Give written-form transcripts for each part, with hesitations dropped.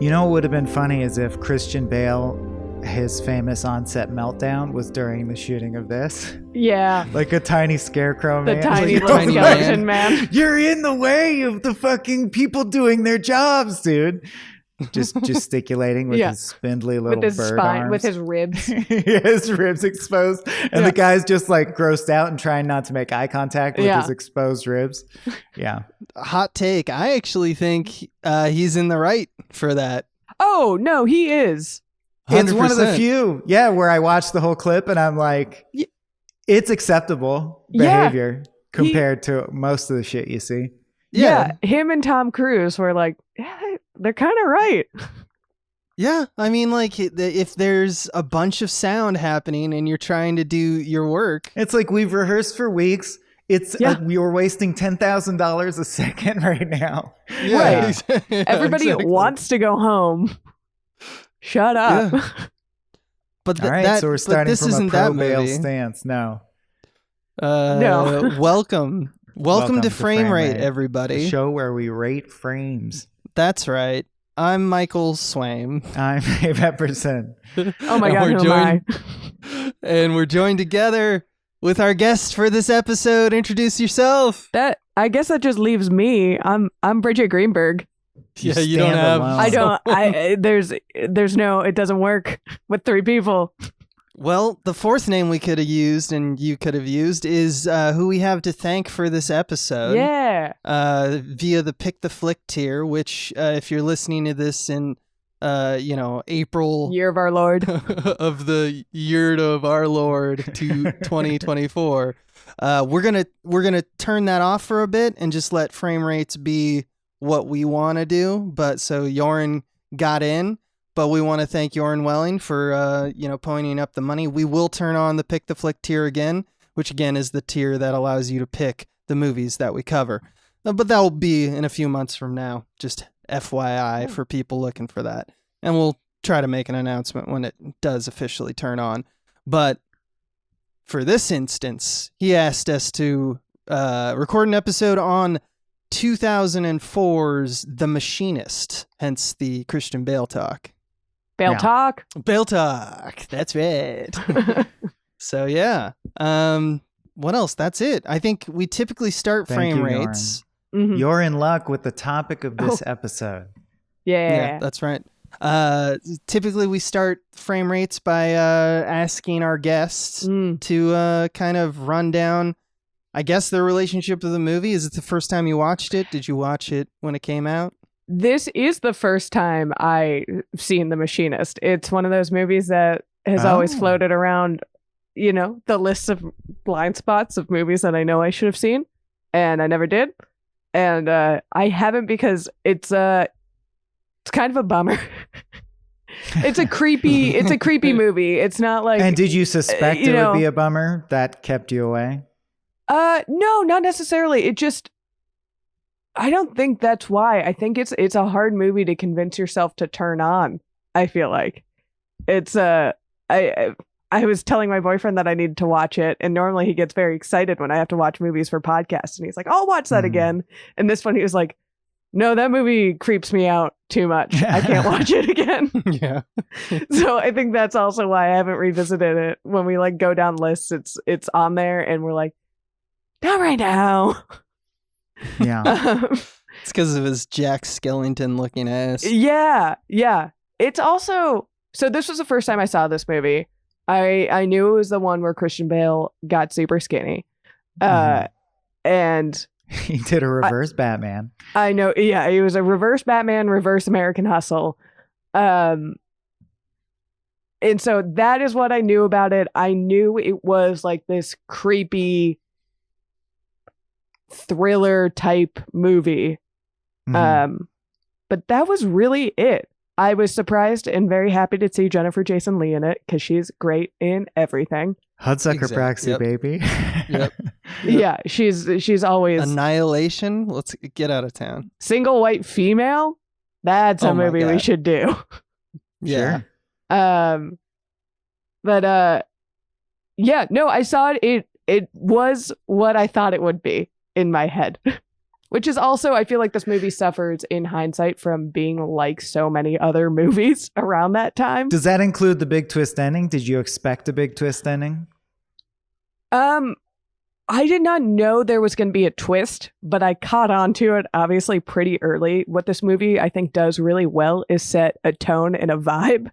You know what would have been funny is if Christian Bale, his famous on-set meltdown was during the shooting of this. Yeah. Like a tiny scarecrow The man. tiny Like, little skeleton man. You're in the way of the fucking people doing their jobs, dude. Just gesticulating with his spindly little with his bird spine, arms. with his ribs. His ribs exposed. And the guy's just like grossed out and trying not to make eye contact with his exposed ribs. Yeah. Hot take. I actually think he's in the right for that. Oh, no, he is. 100%. It's one of the few, where I watched the whole clip and I'm like, it's acceptable behavior compared to most of the shit you see. Yeah, him and Tom Cruise were like, they're kind of right. Yeah, I mean, like, if there's a bunch of sound happening and you're trying to do your work. It's like we've rehearsed for weeks. It's we were wasting $10,000 a second right now. Yeah. Right. Everybody wants to go home. Shut up. Yeah. But all right, so we're starting from a pro-Bale stance. No. Welcome to Frame Rate, everybody. The show where we rate frames. That's right. I'm Michael Swaim. I'm Abe Epperson. Oh my God, who am I? And we're joined together with our guest for this episode. Introduce yourself. I guess that just leaves me. I'm Bridgett Greenberg. Yeah, you don't have. Alone. I don't. There's no. It doesn't work with three people. Well, the fourth name we could have used and you could have used is who we have to thank for this episode. Yeah. Via the Pick the Flick tier, which if you're listening to this in, April. Year of our Lord. of the year of our Lord to 2024. We're gonna turn that off for a bit and just let frame rates be what we want to do. But so Yoren got in. But we want to thank Yoren Welling for, pointing up the money. We will turn on the Pick the Flick tier again, which again is the tier that allows you to pick the movies that we cover. But that will be in a few months from now, just FYI for people looking for that. And we'll try to make an announcement when it does officially turn on. But for this instance, he asked us to record an episode on 2004's The Machinist, hence the Christian Bale talk. Bale talk. Bale talk. That's right. So yeah. What else? That's it. I think we typically start frame rates. Mm-hmm. You're in luck with the topic of this episode. Yeah, that's right. Typically we start frame rates by asking our guests to kind of run down, I guess, their relationship with the movie. Is it the first time you watched it? Did you watch it when it came out? This is the first time I've seen The Machinist. It's one of those movies that has always floated around, the list of blind spots of movies that I know I should have seen, and I never did. And I haven't because it's kind of a bummer. It's a creepy movie. It's not like. And did you suspect it would be a bummer that kept you away? No, not necessarily. It just. I don't think that's why. I think it's a hard movie to convince yourself to turn on. I feel like it's I was telling my boyfriend that I needed to watch it, and normally he gets very excited when I have to watch movies for podcasts, and he's like, "I'll watch that again." And this one, he was like, "No, that movie creeps me out too much. I can't watch it again." Yeah. So I think that's also why I haven't revisited it. When we go down lists, it's on there, and we're like, not right now. Yeah. It's because of his Jack Skellington looking ass. Yeah. It's also, so this was the first time I saw this movie. I knew it was the one where Christian Bale got super skinny. And he did a reverse Batman. I know. Yeah. It was a reverse Batman, reverse American Hustle. And so that is what I knew about it. I knew it was like this creepy thriller type movie. But that was really it. I was surprised and very happy to see Jennifer Jason Leigh in it because she's great in everything. Hudsucker Proxy, baby. Yep. Yeah, she's always Annihilation. Let's get out of town. Single white female. That's a movie we should do. Yeah. Sure. But yeah, no, I saw it. It was what I thought it would be in my head. Which is also, I feel like this movie suffers in hindsight from being like so many other movies around that time. Does that include the big twist ending? Did you expect a big twist ending? I did not know there was going to be a twist, but I caught on to it obviously pretty early. What this movie I think does really well is set a tone and a vibe.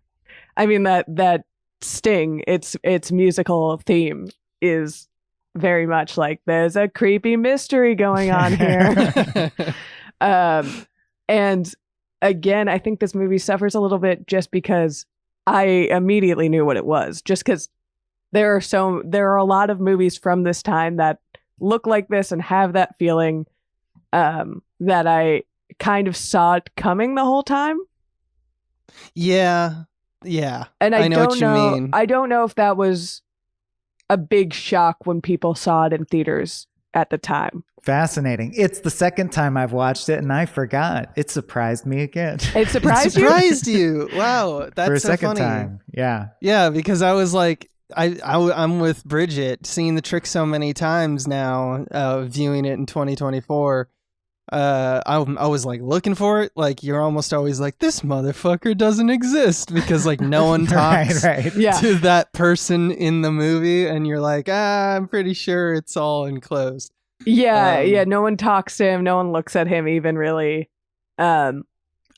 I mean, that sting, its musical theme is very much like there's a creepy mystery going on here. And again, I think this movie suffers a little bit just because I immediately knew what it was, just because there are a lot of movies from this time that look like this and have that feeling, that I kind of saw it coming the whole time. Yeah. And I know what you mean. I don't know if that was a big shock when people saw it in theaters at the time. Fascinating. It's the second time I've watched it and I forgot. It surprised me again. It surprised you? It surprised you? Wow. That's For a so second funny. time. Yeah. Yeah, because I was like, I'm with Bridgett, seeing The Trick so many times now, viewing it in 2024. I was like looking for it. Like, you're almost always like, this motherfucker doesn't exist, because like no one talks right. to that person in the movie, and you're like, I'm pretty sure it's all enclosed. Yeah. No one talks to him. No one looks at him even really.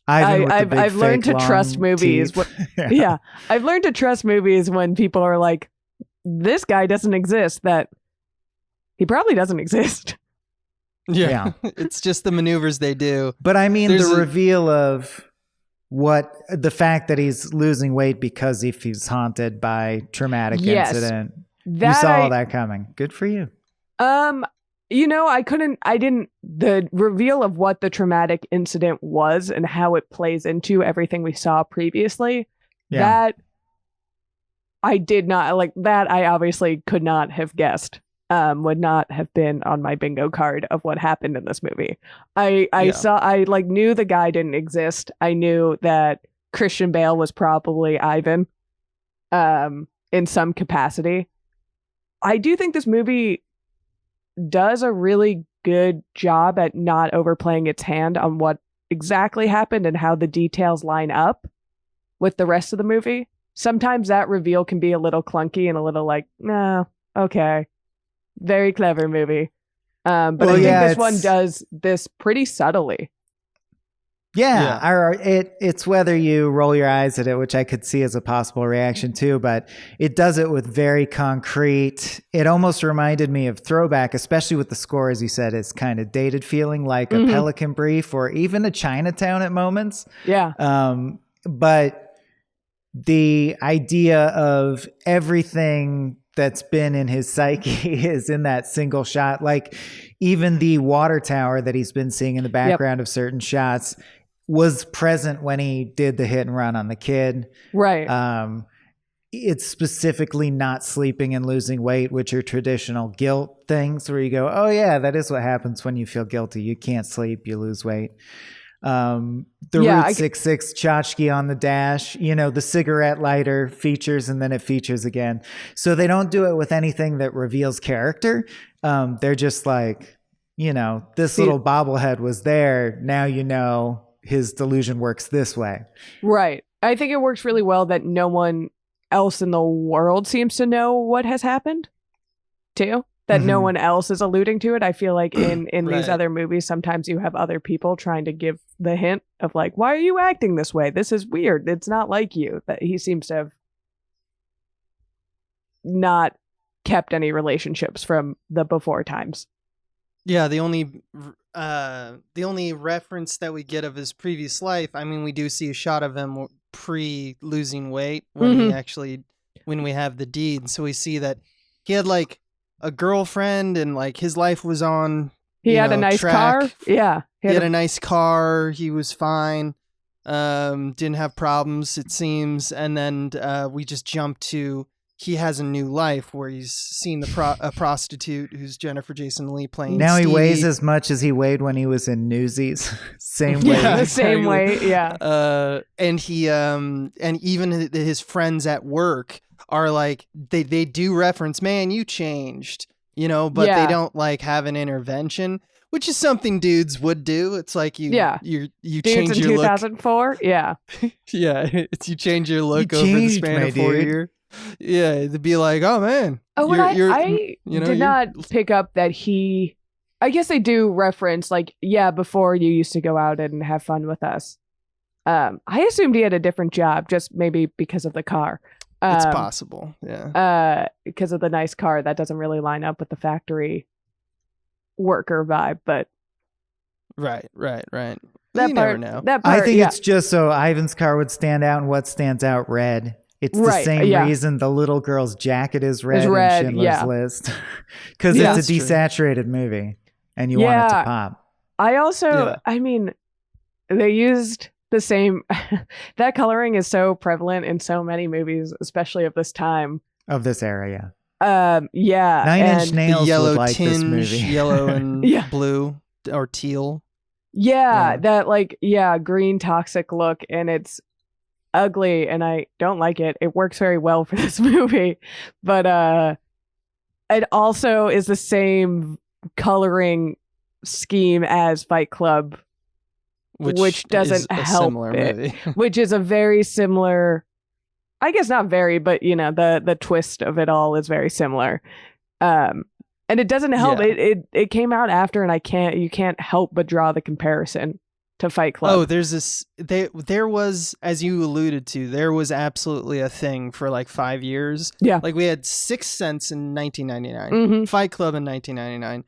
I've learned to trust movies. Yeah. I've learned to trust movies when people are like, this guy doesn't exist, that he probably doesn't exist. Yeah. It's just the maneuvers they do. But I mean, the reveal of the fact that he's losing weight because if he's haunted by traumatic incident. You saw all that coming. Good for you. The reveal of what the traumatic incident was and how it plays into everything we saw previously, that I did not like. That I obviously could not have guessed. Would not have been on my bingo card of what happened in this movie. I knew the guy didn't exist. I knew that Christian Bale was probably Ivan, in some capacity. I do think this movie does a really good job at not overplaying its hand on what exactly happened and how the details line up with the rest of the movie. Sometimes that reveal can be a little clunky and a little like, nah, okay. Very clever movie. But I think this one does this pretty subtly. It's whether you roll your eyes at it, which I could see as a possible reaction too, but it does it with very concrete. It almost reminded me of Throwback, especially with the score, as you said, it's kind of dated feeling, like a Pelican Brief or even a Chinatown at moments. Yeah. But the idea of everything that's been in his psyche is in that single shot. Like even the water tower that he's been seeing in the background of certain shots was present when he did the hit and run on the kid. Right. It's specifically not sleeping and losing weight, which are traditional guilt things where you go, oh yeah, that is what happens when you feel guilty. You can't sleep, you lose weight. Route 66 tchotchke on the dash, the cigarette lighter features and then it features again. So they don't do it with anything that reveals character. They're just like, this little bobblehead was there. Now his delusion works this way. Right. I think it works really well that no one else in the world seems to know what has happened too. That no one else is alluding to it. I feel like in these other movies, sometimes you have other people trying to give the hint of like, why are you acting this way? This is weird. It's not like you. That he seems to have not kept any relationships from the before times. Yeah, the only reference that we get of his previous life, I mean, we do see a shot of him pre-losing weight when when we have the deed. So we see that he had like a girlfriend and like his life was on. He had a nice car. Yeah. He had a nice car. He was fine. Didn't have problems, it seems. And then we just jump to he has a new life where he's seen a prostitute who's Jennifer Jason Leigh playing. Now Stevie. he weighs as much as he weighed when he was in Newsies. Same weight. Yeah, the same weight. Yeah. And he and even his friends at work are like they do reference, man, you changed, but they don't like have an intervention. which is something dudes would do. It's like you Dudes change in your 2004. Yeah. look. Yeah, it's you change your look You over the changed, span my of 4 dude. years. Yeah, it'd be like, oh man. Oh, and I did not you're- pick up that he. I guess they do reference like, yeah, before you used to go out and have fun with us. I assumed he had a different job, just maybe because of the car. It's possible, yeah. Because of the nice car, that doesn't really line up with the factory worker vibe. But Right. that You part, never know. that part, I think yeah. it's just so Ivan's car would stand out, and what stands out red. It's the Right, same yeah. reason the little girl's jacket is red, red, in Schindler's yeah. List. Because Yeah, it's a that's true. desaturated movie, and you want it to Yeah. pop. I also, Yeah. I mean, they used the same. That coloring is so prevalent in so many movies, especially of this time. Of this area. Yeah. Nine Inch and- Nails The yellow would like this tinge, movie. yellow and Yeah. blue or teal. Yeah, Yeah. that like green toxic look, and it's ugly, and I don't like it. It works very well for this movie, but it also is the same coloring scheme as Fight Club, which doesn't is a help similar it. movie. which is a very similar. I guess not very, but the twist of it all is very similar. And it doesn't help. Yeah. It came out after, and you can't help but draw the comparison to Fight Club. Oh, there's this. There was, as you alluded to, there was absolutely a thing for like 5 years. Yeah. Like we had Sixth Sense in 1999, Mhm. Fight Club in 1999,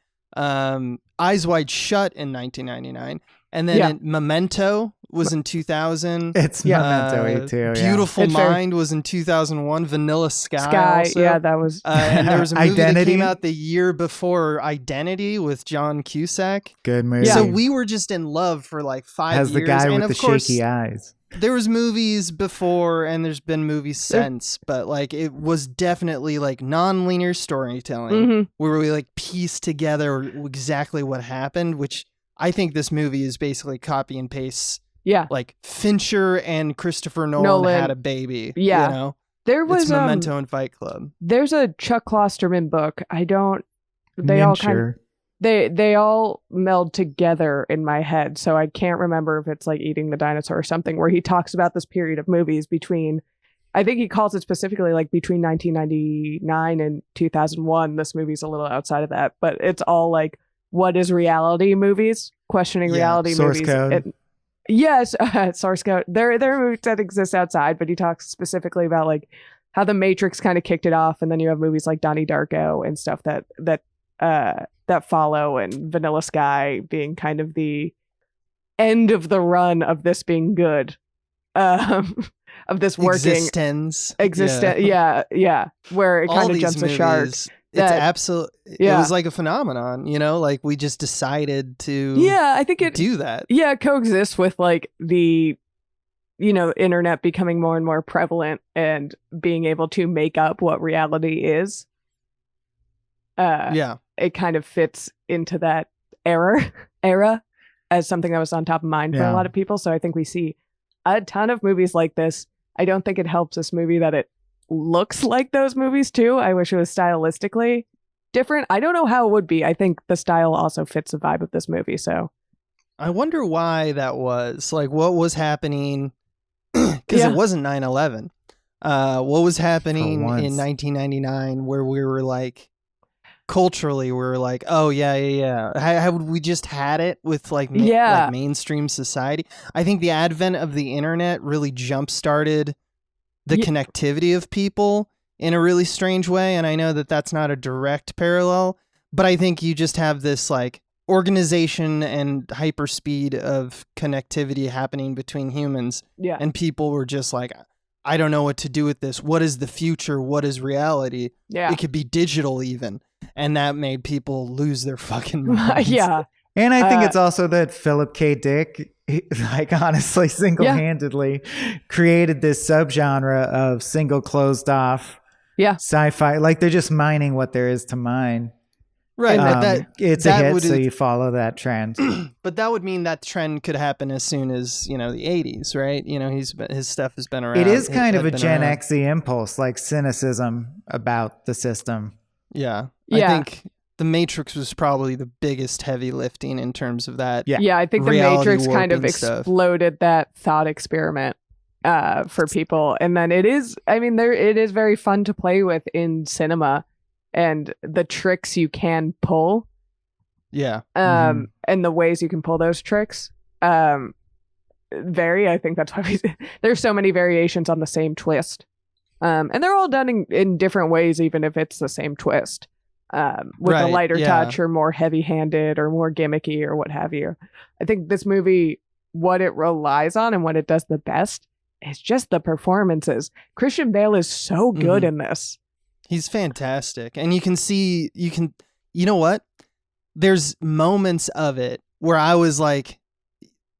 Eyes Wide Shut in 1999, and then Yeah. Memento was in 2000. It's Memento-y too. Yeah. Beautiful It's very- Mind was in 2001. Vanilla Sky. Sky, also. yeah, that was And there was a movie Identity? that came out the year before Identity with John Cusack. Good movie. Yeah. So we were just in love for like 5 Has years. the guy and with of the course, shaky eyes. there was movies before and there's been movies since, but like it was definitely like non-linear storytelling Mhm. where we like piece together exactly what happened, which I think this movie is basically copy and paste. Yeah. Like Fincher and Christopher Nolan Nolan. had a baby. Yeah. You know? There was It's Memento and Fight Club. there's a Chuck Klosterman book. They all kind of Mincher. they all meld together in my head, so I can't remember if it's like Eating the Dinosaur or something, where he talks about this period of movies between, I think he calls it specifically like between 1999 and 2001. This movie's a little outside of that, but it's all like, what is reality movies? Questioning Yeah, reality source movies. code. Yes, source code. There are movies that exist outside, but he talks specifically about like how the Matrix kind of kicked it off, and then you have movies like Donnie Darko and stuff that follow, and Vanilla Sky being kind of the end of the run of this being good, of this working Existence. yeah, where it All kind of these jumps the shark. movies, that- It's absolute. It Yeah. was like a phenomenon, you know. Like we just decided to Yeah, I think it do that. coexists with like the internet becoming more and more prevalent and being able to make up what reality is. Yeah, It kind of fits into that era as something that was on top of mind for a Yeah. lot of people. So I think we see a ton of movies like this. I don't think it helps this movie that it looks like those movies too. I wish it was stylistically different. I don't know how it would be. I think the style also fits the vibe of this movie. So I wonder why that was. Like, what was happening? Because Yeah. it wasn't 9/11. What was happening For once. in 1999 where we were like, culturally, we were like, oh yeah. How would we just had it with like, Yeah. like mainstream society? I think the advent of the internet really jump started the Ye- connectivity of people in a really strange way. And I know that that's not a direct parallel, but I think you just have this like organization and hyperspeed of connectivity happening between humans, yeah. and people were just like, I don't know what to do with this. What is the future? What is reality? Yeah. It could be digital even. And that made people lose their fucking minds. Yeah. And I think Uh, it's also that Philip K. Dick, like honestly, single-handedly created this subgenre of single closed off Yeah. sci-fi. Like they're just mining what there is to mine. Right. And but It's that a hit, would- so you follow that trend. but that would mean that trend could happen as soon as, the 80s, right? His stuff has been around. It is kind of had a been Gen around. X-y impulse, like cynicism about the system. Yeah. Yeah. I think The Matrix was probably the biggest heavy lifting in terms of that. Yeah, I think The Matrix kind of exploded that thought experiment for people. And then it is very fun to play with in cinema and the tricks you can pull. Yeah. And the ways you can pull those tricks. I think that's why there's so many variations on the same twist. And they're all done in different ways, even if it's the same twist. With a lighter touch or more heavy-handed or more gimmicky or what have you. I think this movie, what it relies on and what it does the best is just the performances. Christian Bale is so good in this. He's fantastic. And you know what? There's moments of it where I was like,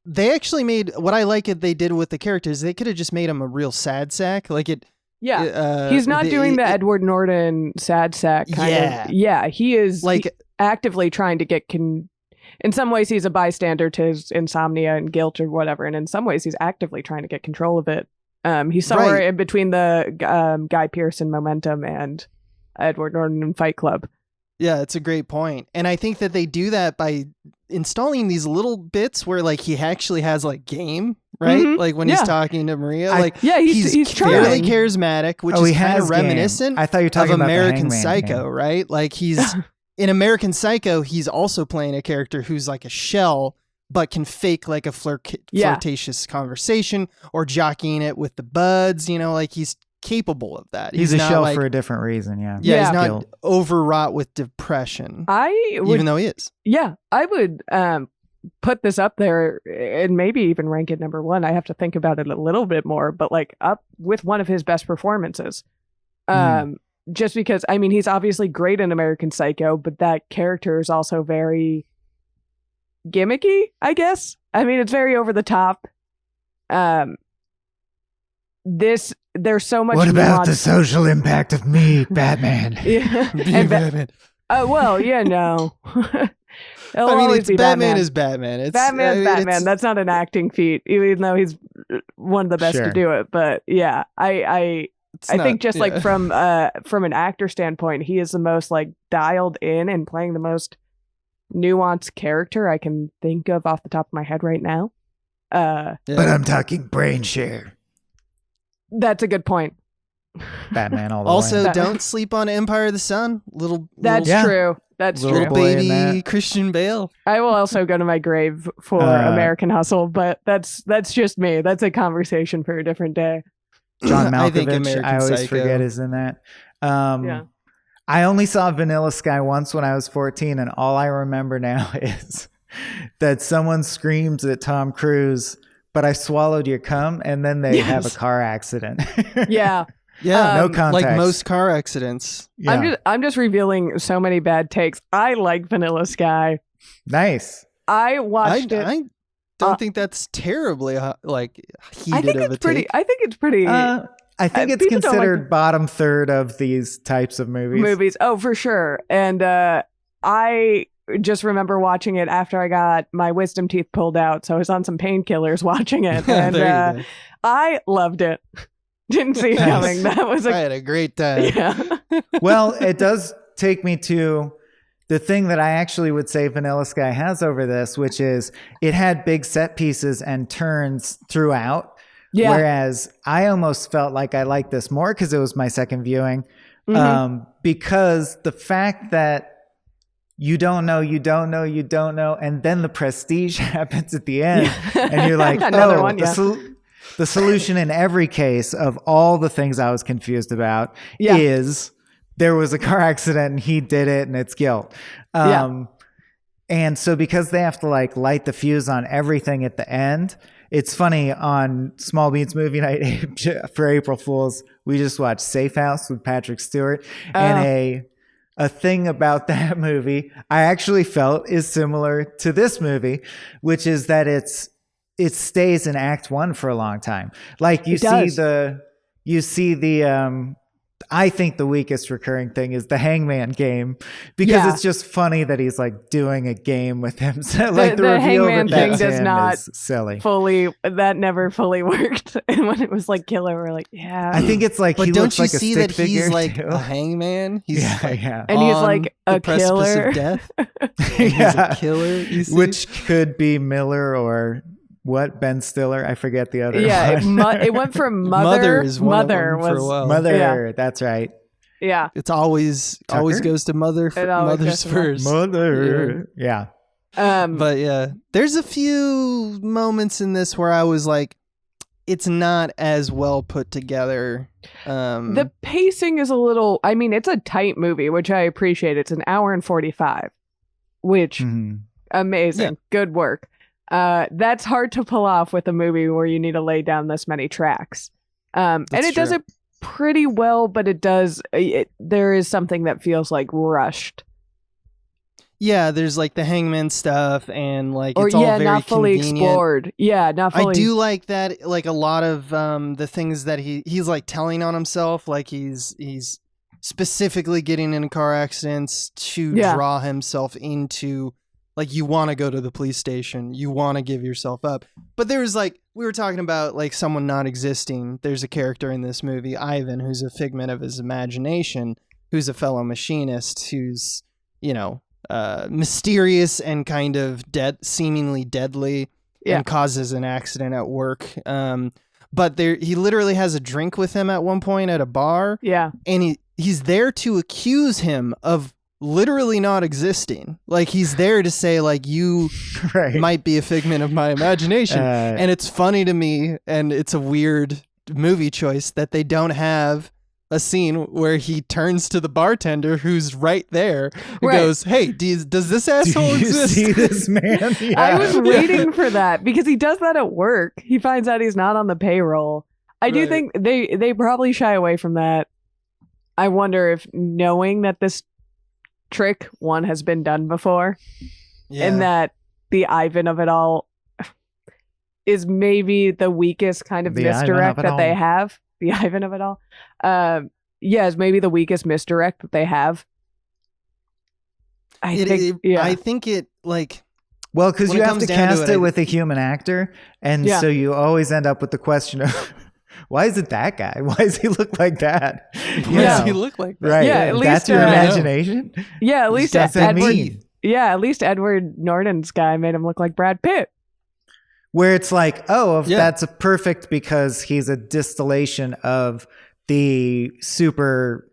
they actually made, what I like it they did with the characters, they could have just made him a real sad sack. Like it. Yeah. He's not doing the Edward Norton sad sack kind of. Yeah. He is actively trying to get, in some ways he's a bystander to his insomnia and guilt or whatever. And in some ways he's actively trying to get control of it. He's somewhere in between the Guy Pearce in Momentum and Edward Norton in Fight Club. Yeah, it's a great point. And I think that they do that by installing these little bits where like he actually has like game, right? Like when he's talking to Maria, he's fairly charismatic, which is kind of reminiscent I thought you were talking of about American Psycho, right? Like he's in American Psycho, he's also playing a character who's like a shell, but can fake like a flirtatious conversation or jockeying it with the buds, like he's capable of that. He's a shell for a different reason. Yeah, he's not overwrought with depression. Even though he is. Yeah, I would put this up there and maybe even rank it number one. I have to think about it a little bit more, but like up with one of his best performances. Just because, he's obviously great in American Psycho, but that character is also very gimmicky, I guess. It's very over the top. There's so much. What about the social impact of me, Batman? Batman. Well, yeah, no. It's Batman is Batman. Batman's Batman. That's not an acting feat, even though he's one of the best to do it. But yeah, I think just like from an actor standpoint, he is the most like dialed in and playing the most nuanced character I can think of off the top of my head right now. But I'm talking brain share. That's a good point. Batman all the also, way. don't sleep on Empire of the Sun. That's true. That's little true. Baby Christian Bale. I will also go to my grave for American Hustle, but that's just me. That's a conversation for a different day. John Malkovich, I always forget, is in that. I only saw Vanilla Sky once when I was 14, and all I remember now is that someone screams at Tom Cruise, "But I swallowed your cum," and then they have a car accident. Yeah. No context. Like most car accidents. Yeah. I'm just revealing so many bad takes. I like Vanilla Sky. Nice. I watched it. I don't think that's terribly heated of a take. I think it's pretty. I think it's considered bottom third of these types of movies. Oh, for sure. And I just remember watching it after I got my wisdom teeth pulled out. So I was on some painkillers watching it. And I loved it. Didn't see it coming. I had a great time. Yeah. Well, it does take me to the thing that I actually would say Vanilla Sky has over this, which is it had big set pieces and turns throughout. Yeah. Whereas I almost felt like I liked this more because it was my second viewing. Because the fact that you don't know, and then the prestige happens at the end, and you're like, the solution in every case of all the things I was confused about is there was a car accident and he did it and it's guilt. And so because they have to like light the fuse on everything at the end, it's funny, on Small Beans Movie Night for April Fools, we just watched Safe House with Patrick Stewart, and a thing about that movie I actually felt is similar to this movie, which is that it stays in Act 1 for a long time. Like you see the I think the weakest recurring thing is the hangman game, because it's just funny that he's like doing a game with him. So, like the reveal hangman that thing does not is silly. That never fully worked. And when it was like killer, we're like, yeah. I think it's like, but he don't looks you like see a that stick he's figure like too. a hangman? He's Yeah. And he's on like a the precipice killer. of death. He's a killer, you see? Which could be Miller or what, Ben Stiller? I forget the other one. It went from Mother. Mother is one Mother of them for a was while. Mother, that's right. yeah. It's always goes to mother. It always Mother's goes to first. Mother. Yeah. But yeah, there's a few moments in this where I was like, it's not as well put together. The pacing is a little. I mean, it's a tight movie, which I appreciate. It's an hour and 45, which amazing, Yeah. good work. That's hard to pull off with a movie where you need to lay down this many tracks. And it does true. it pretty well, but there is something that feels like rushed. Yeah, there's like the hangman stuff and like Or it's all very not fully convenient. explored. Yeah, not fully. I do like that, like a lot of the things that he's like telling on himself, like he's specifically getting in car accidents to draw himself into, like, you want to go to the police station, you want to give yourself up. But there's like, we were talking about like someone not existing. There's a character in this movie, Ivan, who's a figment of his imagination, who's a fellow machinist, who's, you know, mysterious and kind of seemingly deadly, and causes an accident at work. But he literally has a drink with him at one point at a bar. Yeah. And he's there to accuse him of literally not existing. Like, he's there to say, like, you might be a figment of my imagination. And it's funny to me, and it's a weird movie choice that they don't have a scene where he turns to the bartender who's right there and goes, hey, does this asshole exist? See this man? Yeah. I was waiting for that because he does that at work. He finds out he's not on the payroll. I do think they probably shy away from that. I wonder if, knowing that this trick has been done before, and that the Ivan of it all is maybe the weakest kind of misdirect that they have. The Ivan of it all. Is maybe the weakest misdirect that they have. I think it like, well, because you have to cast it with a human actor, and so you always end up with the question of, why is it that guy? Why does he look like that? Why does he look like that? Right. Yeah, at least, that's your imagination? Yeah, at least Edward. Yeah, at least Edward Norton's guy made him look like Brad Pitt. Where it's like, that's perfect because he's a distillation of the super,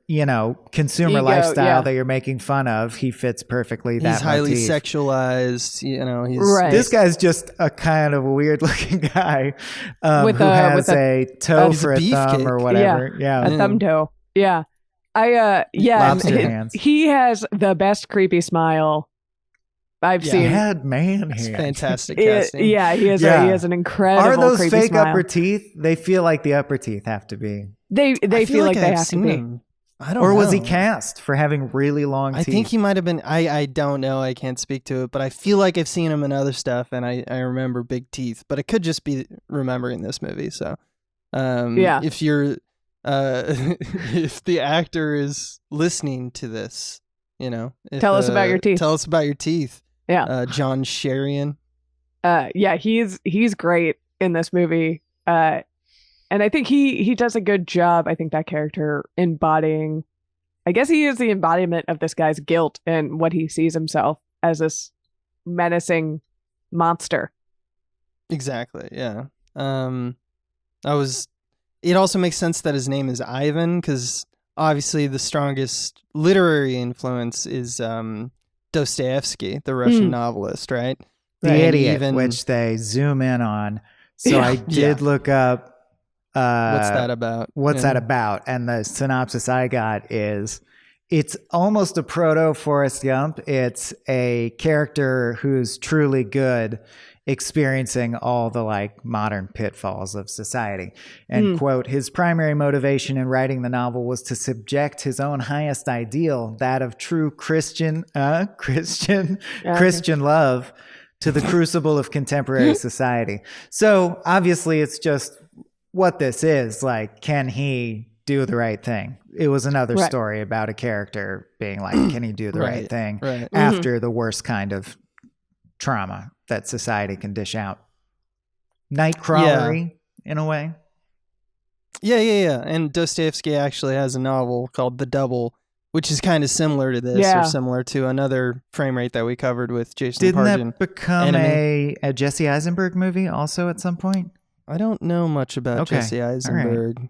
consumer ego, lifestyle that you're making fun of. He fits perfectly. He's highly sexualized. He's This guy's just a kind of weird looking guy who has a toe for a thumb or whatever. Yeah, a thumb toe. Yeah, lobster hands. He has the best creepy smile I've seen. Had man hands. Fantastic casting. He has an incredible. Are those creepy fake smile. upper teeth? They feel like the upper teeth have to be. They feel like they have to be. I don't know. Or was he cast for having really long teeth? I think he might have been. I don't know. I can't speak to it, but I feel like I've seen him in other stuff, and I remember big teeth. But it could just be remembering this movie. So, if you're, if the actor is listening to this, tell us about your teeth. Tell us about your teeth. Yeah, John Sherian. He's great in this movie. And I think he does a good job. I think that character embodying, I guess he is the embodiment of this guy's guilt and what he sees himself as this menacing monster. Exactly. Yeah. It also makes sense that his name is Ivan, because obviously the strongest literary influence is Dostoevsky, the Russian novelist, right? The Idiot, which they zoom in on. So I did look up. What's that about? What's that about? And the synopsis I got is, it's almost a proto Forrest Gump. It's a character who's truly good, experiencing all the modern pitfalls of society. And quote, his primary motivation in writing the novel was to subject his own highest ideal, that of true Christian love, to the crucible of contemporary society. So obviously it's just what this is. Can he do the right thing? It was another story about a character being like, can he do the right thing after the worst kind of trauma that society can dish out? Nightcrawlery in a way. Yeah. And Dostoevsky actually has a novel called The Double, which is kind of similar to this, or similar to another frame rate that we covered with Jason Didn't Pargin. that become a Jesse Eisenberg movie also at some point? I don't know much about Jesse Eisenberg. Right.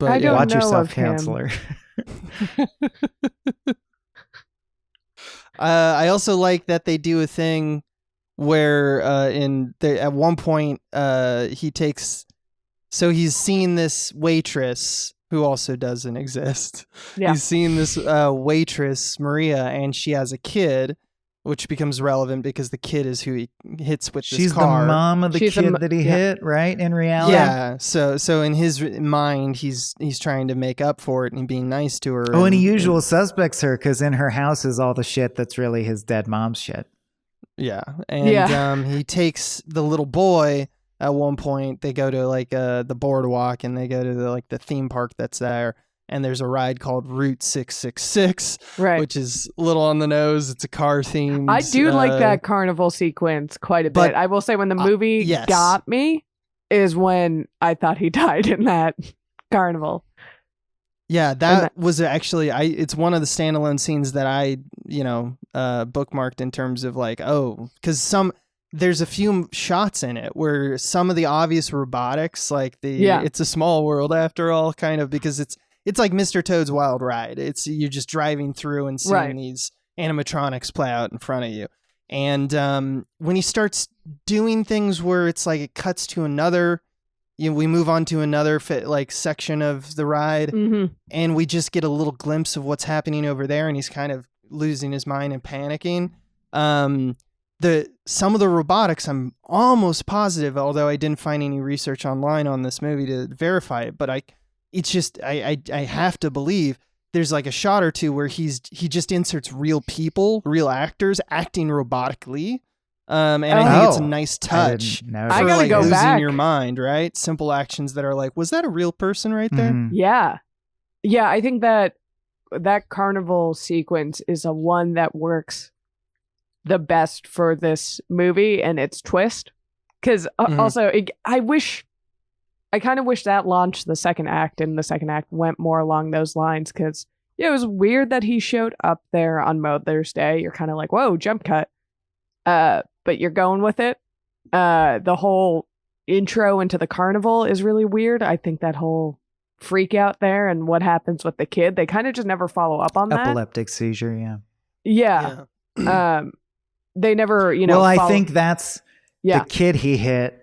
But I don't watch know yourself, counselor. I also like that they do a thing where at one point he's seen this waitress who also doesn't exist. Yeah. He's seen this waitress, Maria, and she has a kid, which becomes relevant because the kid is who he hits with this car. She's the mom of the kid that he hit, right? In reality. Yeah. So in his mind, he's trying to make up for it and being nice to her. Oh, and he usual suspects her because in her house is all the shit that's really his dead mom's shit. Yeah. And he takes the little boy. At one point, they go to like the boardwalk and they go to the theme park that's there. And there's a ride called Route 666, which is a little on the nose. It's a car theme. I do like that carnival sequence quite a bit. I will say when the movie got me is when I thought he died in that carnival. Yeah, that was actually it's one of the standalone scenes that I, bookmarked in terms of because there's a few shots in it where some of the obvious robotics, it's a small world after all, kind of, because it's like Mr. Toad's Wild Ride. You're just driving through and seeing these animatronics play out in front of you. And when he starts doing things where it's like it cuts to another, we move on to another section of the ride, and we just get a little glimpse of what's happening over there, and he's kind of losing his mind and panicking. Some of the robotics, I'm almost positive, although I didn't find any research online on this movie to verify it, but I have to believe there's like a shot or two where he just inserts real people, real actors acting robotically. And I think it's a nice touch for gotta go losing back. your mind, right? Simple actions that are like, was that a real person right there? Mm-hmm. Yeah. Yeah, I think that carnival sequence is a one that works the best for this movie and its twist. Because also, I kind of wish that launched the second act, and the second act went more along those lines, because it was weird that he showed up there on Mother's Day. You're kind of like, whoa, jump cut. But you're going with it. The whole intro into the carnival is really weird. I think that whole freak out there and what happens with the kid, they kind of just never follow up on that. Epileptic seizure, yeah. They never, Well, I think that's the kid he hit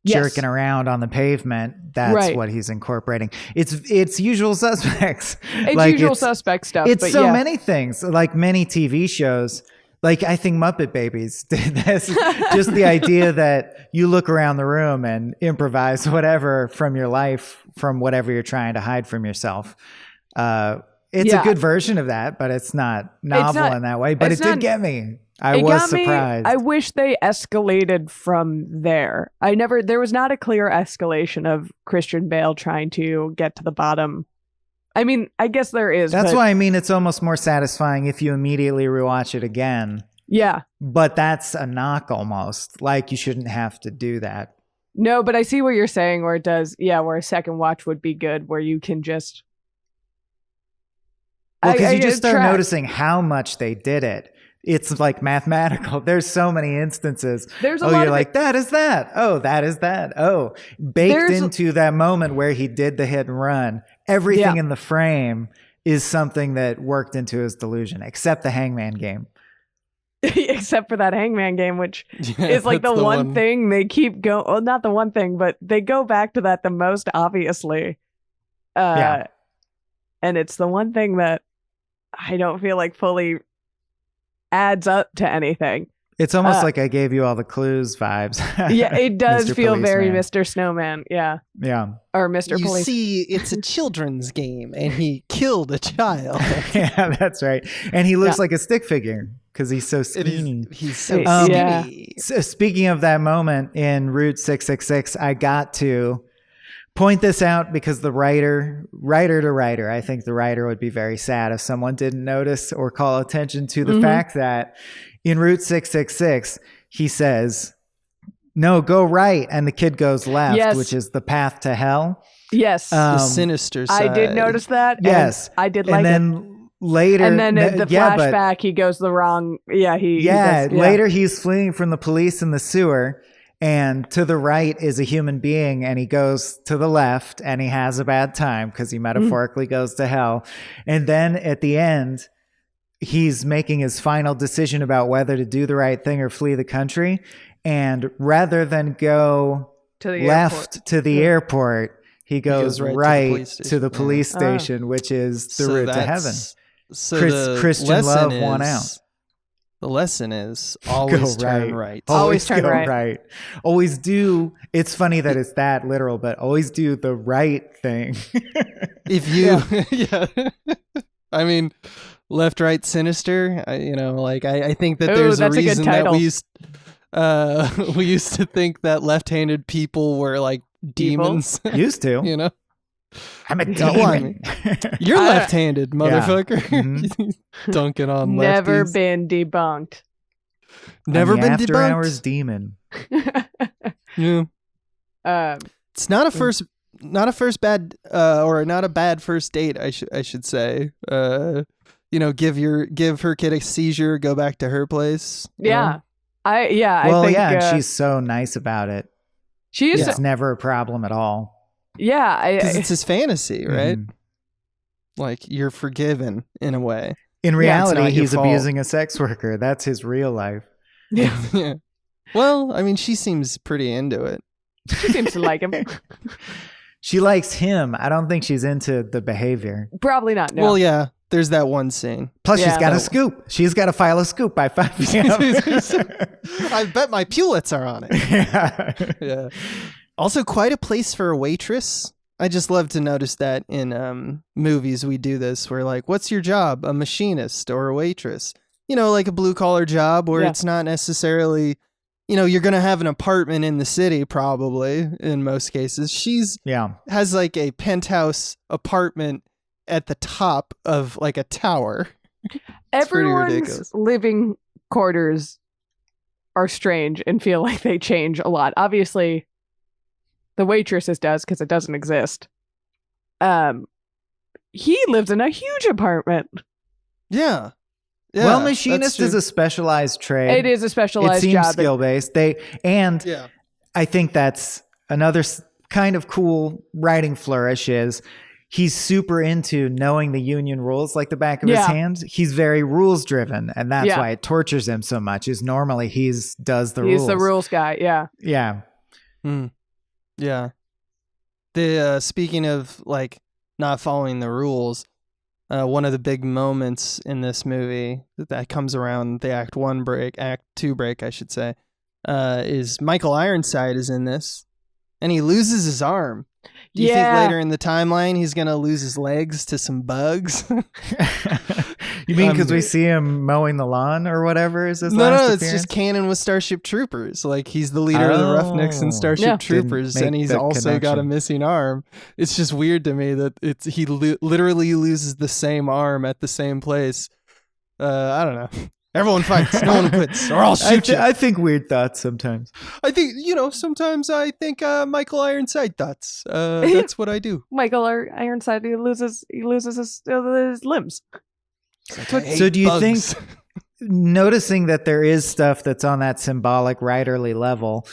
jerking around on the pavement. That's what he's incorporating. It's Usual Suspects. It's Usual Suspect stuff. It's so many things, like many TV shows. Like, I think Muppet Babies did this. Just the idea that you look around the room and improvise whatever from your life, from whatever you're trying to hide from yourself. It's a good version of that, but it's not novel in that way. But it did get me. I was surprised. I wish they escalated from there. There was not a clear escalation of Christian Bale trying to get to the bottom. I mean, I guess there is. That's why I mean it's almost more satisfying if you immediately rewatch it again. Yeah. But that's a knock almost. Like, you shouldn't have to do that. No, but I see what you're saying, where it does, where a second watch would be good, where you can just... Well, because you just start noticing how much they did it. It's like mathematical. There's so many instances. There's a lot you're like, that is that. Oh, that is that. Oh, baked into that moment where he did the hit and run. Everything in the frame is something that worked into his delusion, except the Hangman game. Except for that Hangman game, which is like the one thing they keep going. Well, not the one thing, but they go back to that the most obviously. And it's the one thing that I don't feel like fully adds up to anything. It's almost like I gave you all the clues vibes. Yeah, it does feel very Mr. Snowman. Yeah. Yeah. Or Mr. Policeman. You see, it's a children's game, and he killed a child. Yeah, that's right. And he looks like a stick figure because he's so skinny. He's so skinny. So speaking of that moment in Route 666, I got to point this out because the writer to writer, I think the writer would be very sad if someone didn't notice or call attention to the fact that in Route 666, he says, no, go right. And the kid goes left, which is the path to hell. Yes. The sinister side. I did notice that. Yes. I did like it. And then later. And then the flashback, he goes the wrong. Yeah. Later he's fleeing from the police in the sewer. And to the right is a human being. And he goes to the left and he has a bad time because he metaphorically goes to hell. And then at the end, he's making his final decision about whether to do the right thing or flee the country. And rather than go to the left to the airport, he goes right to the police station, which is the route to heaven. So Christian love won out. The lesson is always turn right. Always turn right. Always do. It's funny that it's that literal, but always do the right thing. If you, I mean, left, right, sinister. I think that there's a reason that we used to think that left-handed people were like demons. Used to, I'm a demon. You're left-handed, motherfucker. Dunking on lefties. Never been debunked. Never been after debunked. Hours demon. Yeah. It's not a first bad or not a bad first date. I should say. Give her kid a seizure, go back to her place. Yeah. I think she's so nice about it. She is. It's never a problem at all. Yeah, because it's his fantasy, right? Like you're forgiven in a way. In reality, he's abusing a sex worker. That's his real life. Yeah. Well, I mean, she seems pretty into it. She seems to like him. She likes him. I don't think she's into the behavior. Probably not. No. Well, yeah. There's that one scene. Plus, she's got a scoop. She's got to file a scoop by 5 p.m. I bet my Pulettes are on it. Yeah. Also, quite a place for a waitress. I just love to notice that in movies we do this. We're like, what's your job? A machinist or a waitress? Like a blue-collar job where it's not necessarily... you're going to have an apartment in the city, probably, in most cases. She's has like a penthouse apartment at the top of like a tower. Everyone's living quarters are strange and feel like they change a lot. Obviously, the waitress's does because it doesn't exist. He lives in a huge apartment. Yeah. Well, machinist is a specialized trade. It is a specialized job. It seems skill-based. I think that's another kind of cool writing flourish is he's super into knowing the union rules like the back of his hand. He's very rules-driven, and that's why it tortures him so much, is normally does the rules. He's the rules guy, yeah. Yeah. Yeah. Speaking of, like, not following the rules... one of the big moments in this movie that comes around the Act 2 break, I should say, is Michael Ironside is in this, and he loses his arm. Do you think later in the timeline he's going to lose his legs to some bugs? You mean because we see him mowing the lawn or whatever? Is this No, it's just canon with Starship Troopers. Like, he's the leader of the Roughnecks in Starship Troopers, and he's also got a missing arm. It's just weird to me that he literally loses the same arm at the same place. I don't know. Everyone fights. No one quits, or I'll shoot you. I think weird thoughts sometimes. I think, sometimes I think Michael Ironside thoughts. That's what I do. Michael Ironside, he loses his limbs. So do you think, noticing that there is stuff that's on that symbolic writerly level,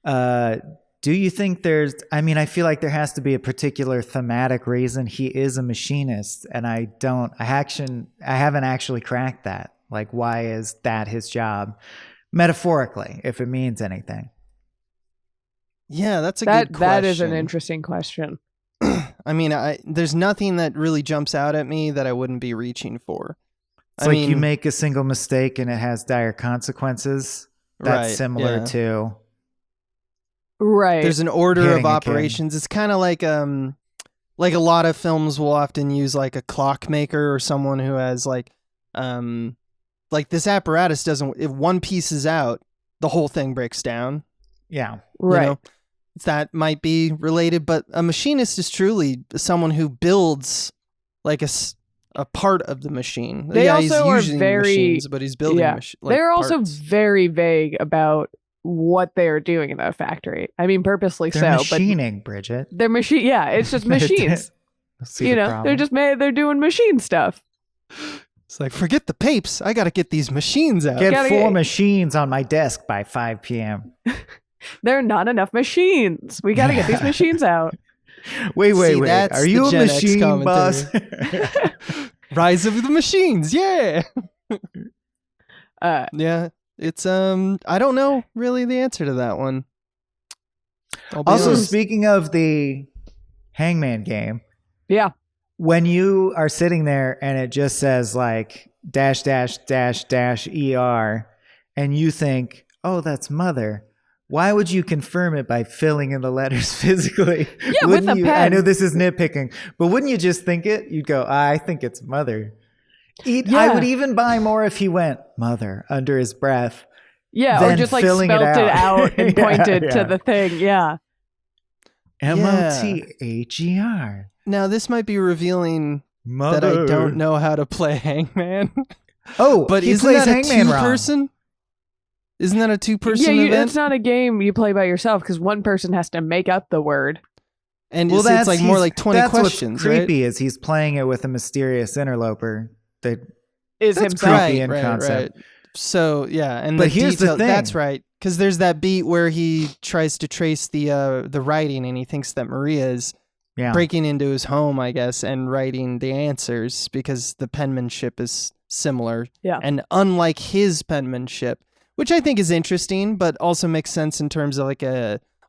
do you think I feel like there has to be a particular thematic reason he is a machinist, and I haven't actually cracked that. Like, why is that his job? Metaphorically, if it means anything. Yeah, that's a good question. That is an interesting question. I mean, there's nothing that really jumps out at me that I wouldn't be reaching for. It's like you make a single mistake and it has dire consequences. That's similar to... Right. There's an order of operations. It's kind of like a lot of films will often use like a clockmaker or someone who has like this apparatus doesn't, if one piece is out, the whole thing breaks down. Yeah. Right. that might be related, but a machinist is truly someone who builds like a part of the machine. They also he's are using very machines, but he's building they're also parts. very vague about what they are doing in that factory. I mean, purposely They're so. machining, Bridget. They're machine. Yeah, it's just machines. They're just they're doing machine stuff. It's like, forget the papes. I got to get these machines out. Get 4 machines on my desk by 5 p.m. There are not enough machines. We got to get these machines out. Wait. Are you a Gen X machine boss? Rise of the machines. Yeah. Uh, yeah. It's I don't know really the answer to that one. Also, honest. speaking of the Hangman game, yeah. when you are sitting there and it just says like --ER and you think, oh, that's mother, why would you confirm it by filling in the letters physically? Yeah, with a pen. I know this is nitpicking, but wouldn't you just think it? You'd go, I think it's mother. I would even buy more if he went mother under his breath. Yeah, or just like spelled it out and pointed to the thing. Yeah. MOTHER. Now, this might be revealing that I don't know how to play Hangman. Oh, but isn't that a two-person? Isn't that a two-person event? It's not a game you play by yourself because one person has to make up the word. And it's like more like 20 questions, what's creepy is he's playing it with a mysterious interloper that is that's himself. creepy in concept. Right. So, yeah. And but here's the thing. That's right. Because there's that beat where he tries to trace the writing and he thinks that Maria is breaking into his home, I guess, and writing the answers because the penmanship is similar. Yeah. And unlike his penmanship, which I think is interesting, but also makes sense in terms of like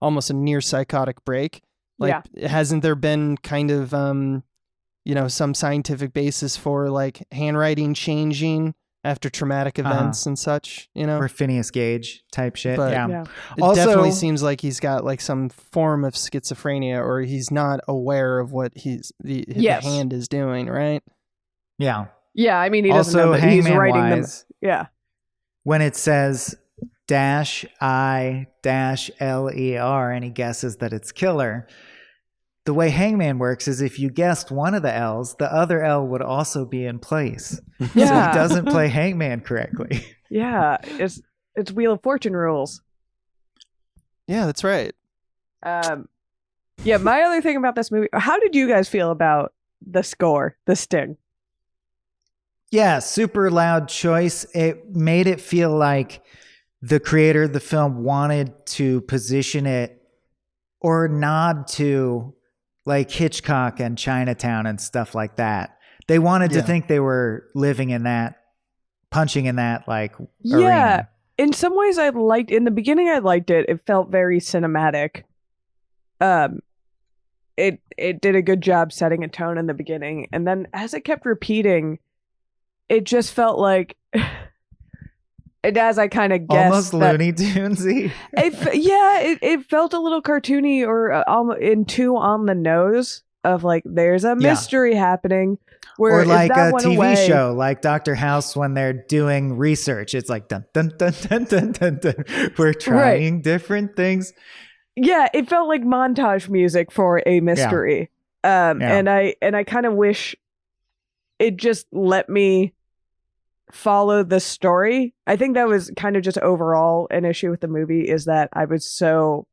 almost a near psychotic break. Like, hasn't there been kind of, some scientific basis for like handwriting changing after traumatic events and such, or Phineas Gage type shit? But yeah. It definitely seems like he's got like some form of schizophrenia, or he's not aware of what the hand is doing, right? Yeah. Yeah, I mean, he doesn't know that he's writing them. Yeah. When it says -I-LER and he guesses that it's killer, the way Hangman works is if you guessed one of the L's, the other L would also be in place. Yeah. So he doesn't play Hangman correctly. Yeah, it's Wheel of Fortune rules. Yeah, that's right. Yeah, my other thing about this movie, how did you guys feel about the score, the sting? Yeah, super loud choice. It made it feel like the creator of the film wanted to position it or nod to like Hitchcock and Chinatown and stuff like that. They wanted to think they were living in that, punching in that like arena. In some ways in the beginning I liked it. It felt very cinematic. It did a good job setting a tone in the beginning, and then as it kept repeating, it just felt like, and as I kind of guessed, almost Looney Tunesy. It felt a little cartoony or too on the nose of like there's a mystery happening. Where or like a TV away, show, like Dr. House when they're doing research. It's like dun dun dun dun dun dun dun. We're trying different things. Yeah, it felt like montage music for a mystery. And I kind of wish it just let me follow the story. I think that was kind of just overall an issue with the movie, is that I was so,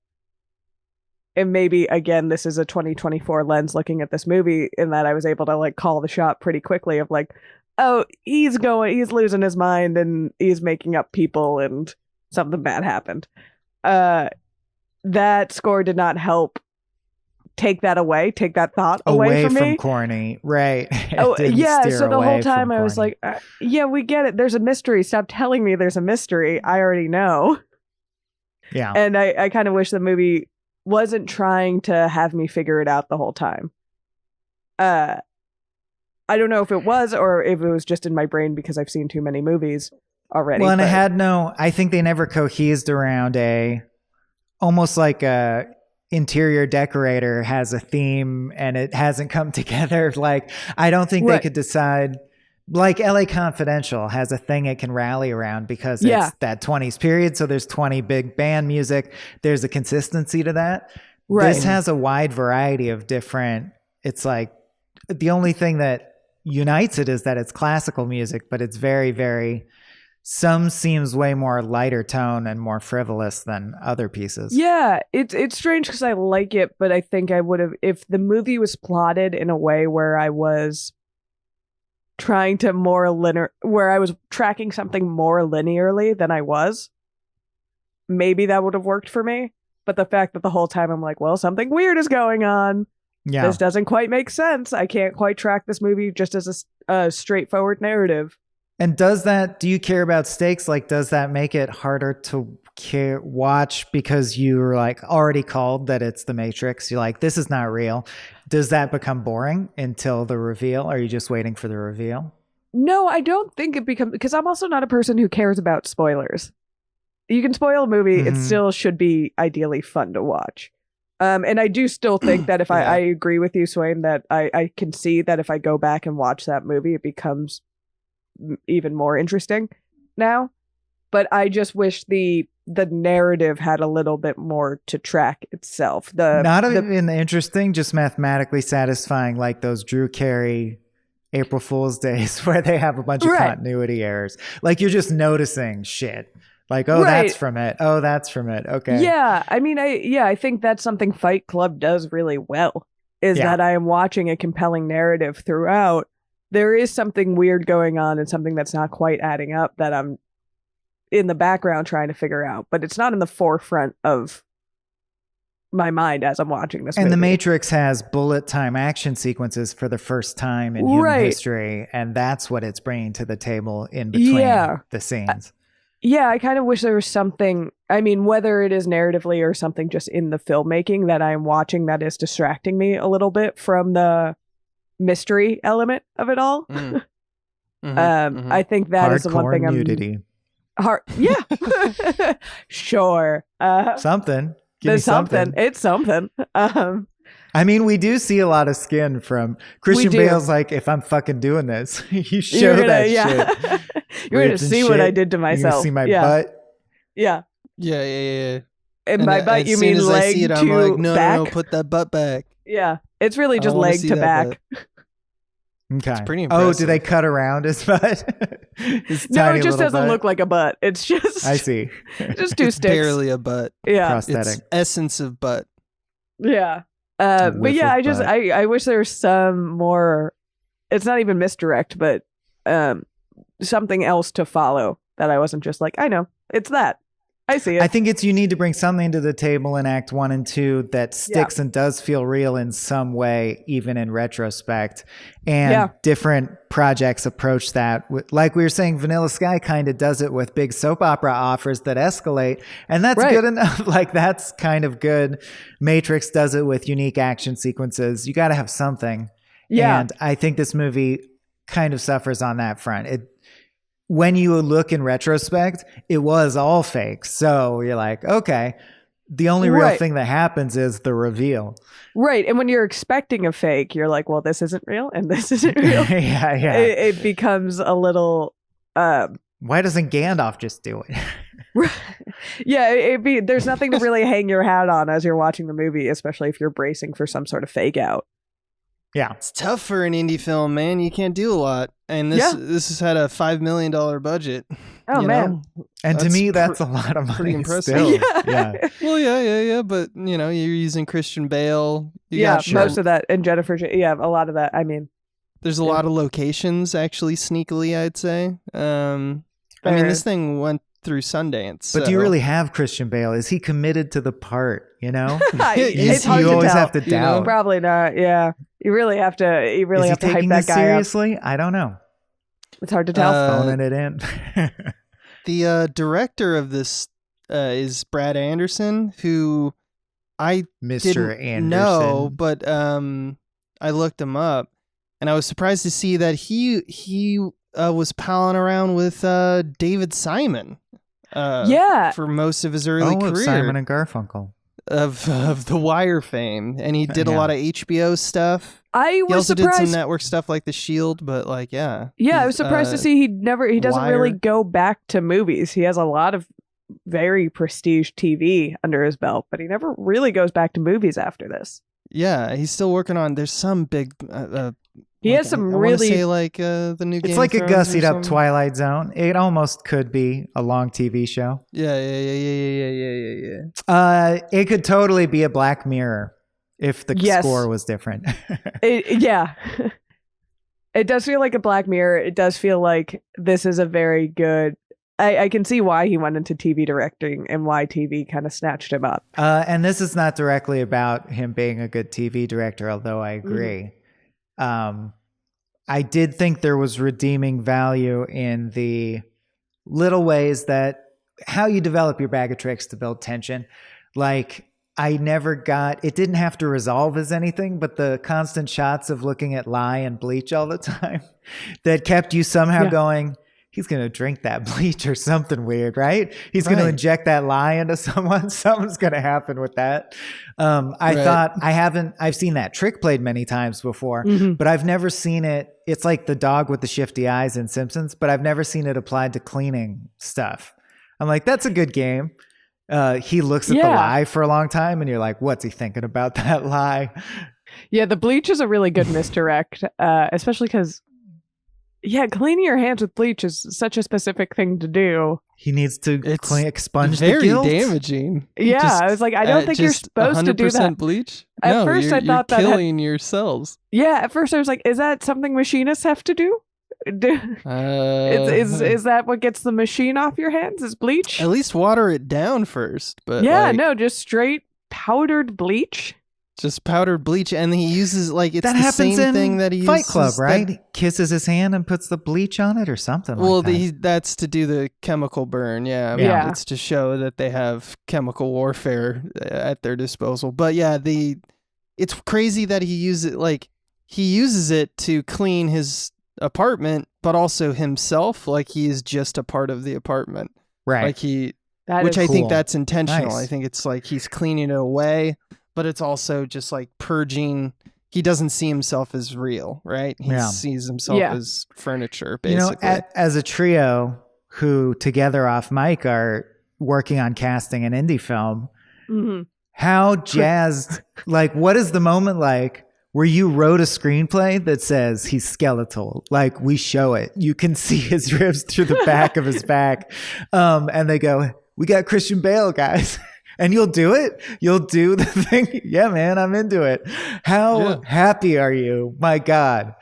and maybe again this is a 2024 lens looking at this movie, in that I was able to like call the shot pretty quickly of like, oh, he's losing his mind and he's making up people and something bad happened. That score did not help take that thought away from me. From corny, right? Oh yeah, so the whole time I was like, yeah, we get it, there's a mystery, stop telling me there's a mystery, I already know. Yeah. And I kind of wish the movie wasn't trying to have me figure it out the whole time. I don't know if it was or if it was just in my brain because I've seen too many movies already. Well, and I think they never cohesed around almost like a interior decorator has a theme and it hasn't come together. Like, I don't think they could decide like LA Confidential has a thing it can rally around because it's that 20s period. So there's 20 big band music. There's a consistency to that. Right. This has a wide variety of different, it's like the only thing that unites it is that it's classical music, but it's very, very, some seems way more lighter tone and more frivolous than other pieces. Yeah, it's strange because I like it, but I think I would have, if the movie was plotted in a way where I was trying to more linear, where I was tracking something more linearly than I was, maybe that would have worked for me. But the fact that the whole time I'm like, well, something weird is going on. Yeah. This doesn't quite make sense. I can't quite track this movie just as a straightforward narrative. And do you care about stakes? Like, does that make it harder to watch because you're like already called that it's the Matrix? You're like, this is not real. Does that become boring until the reveal? Are you just waiting for the reveal? No, I don't think it becomes, because I'm also not a person who cares about spoilers. You can spoil a movie. It still should be ideally fun to watch. And I do still think that if I agree with you, Swain, that I can see that if I go back and watch that movie, it becomes even more interesting now. But I just wish the narrative had a little bit more to track itself. Not even interesting, just mathematically satisfying, like those Drew Carey April Fool's Days where they have a bunch of continuity errors. Like, you're just noticing shit. Like, oh, that's from it. Oh, that's from it. Okay. Yeah. I mean, I think that's something Fight Club does really well, is that I am watching a compelling narrative throughout. There is something weird going on and something that's not quite adding up that I'm in the background trying to figure out, but it's not in the forefront of my mind as I'm watching this movie. And The Matrix has bullet time action sequences for the first time in human history, and that's what it's bringing to the table in between the scenes. Yeah, I kind of wish there was something, I mean, whether it is narratively or something just in the filmmaking that I'm watching that is distracting me a little bit from the mystery element of it all. I think that is the one thing nudity. Yeah. Sure. Something. There's something. It's something. I mean, we do see a lot of skin from Christian Bale's like, if I'm fucking doing this, you show that shit. You're going to see what I did to myself. You're going to see my butt. Yeah. Yeah. And by butt, you mean leg to I'm like, back? No, put that butt back. Yeah. It's really just leg to back. Okay. It's pretty impressive. Oh, do they cut around his butt? No, it just doesn't look like a butt. It's just... I see. Just two sticks. Barely a butt. Yeah. Prosthetic. It's essence of butt. Yeah. But yeah, I wish there was some more, it's not even misdirect, but something else to follow that I wasn't just like, I know, it's that. I see it. I think you need to bring something to the table in Act 1 and 2 that sticks and does feel real in some way, even in retrospect. And different projects approach that. Like we were saying, Vanilla Sky kind of does it with big soap opera offers that escalate. And that's good enough. Like, that's kind of good. Matrix does it with unique action sequences. You got to have something. Yeah. And I think this movie kind of suffers on that front. When you look in retrospect, it was all fake. So you're like, okay, the only real thing that happens is the reveal. Right. And when you're expecting a fake, you're like, well, this isn't real and this isn't real. Yeah. It becomes a little... why doesn't Gandalf just do it? Yeah, there's nothing to really hang your hat on as you're watching the movie, especially if you're bracing for some sort of fake out. Yeah. It's tough for an indie film, man. You can't do a lot. And this has had a $5 million budget. Oh, man. And to me, that's a lot of money. Pretty impressive. Still. Yeah. Well, yeah. But, you're using Christian Bale. Most of that. And Jennifer. Yeah, a lot of that. I mean. There's a lot of locations, actually, sneakily, I'd say. I mean, this thing went through Sundance. But do you really have Christian Bale? Is he committed to the part, It's hard you always to tell. have to doubt. Probably not, yeah. You really have to hype that guy seriously? I don't know. It's hard to tell. Phoning it in. The director of this is Brad Anderson, who I Mr. didn't know, but I looked him up, and I was surprised to see that he was palling around with David Simon. For most of his early career. Simon and Garfunkel. Of The Wire fame, and he did a lot of HBO stuff. I was He also surprised. did some network stuff like The Shield, but like, yeah. Yeah, I was surprised to see he doesn't Wire. really go back to movies. He has a lot of very prestige TV under his belt, but he never really goes back to movies after this. Yeah, he's still working on. There's some big. He has some I really say like the new. It's Game like of a Thrones or gussied up something. Twilight Zone. It almost could be a long TV show. Yeah. It could totally be a Black Mirror if the Yes. score was different. Yeah. It does feel like a Black Mirror. It does feel like this is a very good. I can see why he went into TV directing and why TV kind of snatched him up. And this is not directly about him being a good TV director, although I agree. I did think there was redeeming value in the little ways that how you develop your bag of tricks to build tension. Like, I never got, it didn't have to resolve as anything, but the constant shots of looking at lye and bleach all the time that kept you somehow going, he's going to drink that bleach or something weird, right? He's going to inject that lye into someone. Something's going to happen with that. I thought I've seen that trick played many times before, but I've never seen it. It's like the dog with the shifty eyes in Simpsons, but I've never seen it applied to cleaning stuff. I'm like, that's a good game. He looks at the lye for a long time and you're like, what's he thinking about that lye? Yeah, the bleach is a really good misdirect, especially because cleaning your hands with bleach is such a specific thing to do. He needs to expunge the very guilt. damaging. Yeah, I was like, I don't think you're supposed to do that. Bleach? At first, I thought you're killing your cells. Yeah, at first I was like, is that something machinists have to do? Is that what gets the machine off your hands? Is bleach? At least water it down first. But just straight powdered bleach. Just powdered bleach, and he uses like it's that the happens same in thing that he Fight uses Club, right? He kisses his hand and puts the bleach on it or something. Well, like that. That's to do the chemical burn. Yeah, it's to show that they have chemical warfare at their disposal. But yeah, it's crazy that he uses it to clean his apartment, but also himself. Like he is just a part of the apartment, right? Like which I think that's intentional. Nice. I think it's like he's cleaning it away. But it's also just like purging. He doesn't see himself as real, right? He sees himself as furniture, basically. As a trio who together off mic are working on casting an indie film, how jazzed, like what is the moment like where you wrote a screenplay that says he's skeletal? Like we show it. You can see his ribs through the back of his back. And they go, we got Christian Bale, guys. And you'll do it? You'll do the thing? Yeah, man, I'm into it. How happy are you? My God.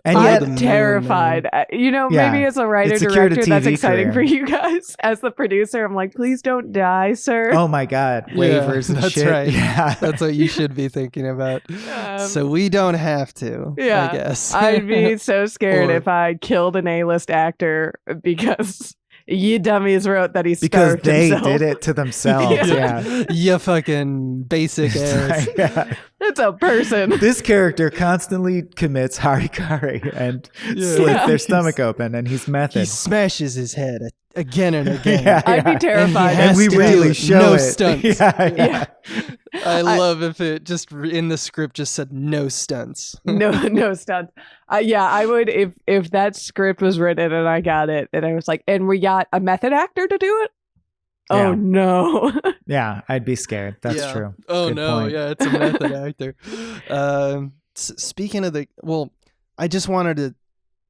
And I'm terrified. Maybe as a writer-director, that's exciting for you guys. As the producer, I'm like, please don't die, sir. Oh, my God. Waivers and that's shit. Right. Yeah. That's what you should be thinking about. So we don't have to, I guess. I'd be so scared if I killed an A-list actor because... You dummies wrote that he starved because himself. They did it to themselves. You fucking basic ass. It's a person. This character constantly commits harikari and slits their stomach open, and he's method. He smashes his head again and again. I'd be terrified. And we really show it. Stunts. Yeah. I love if it just in the script just said no stunts. no stunts. I would if that script was written and I got it and I was like, and we got a method actor to do it. Yeah. Oh no. Yeah, I'd be scared. That's true. Oh Good no, point. yeah, it's a method actor. Speaking of I just wanted to,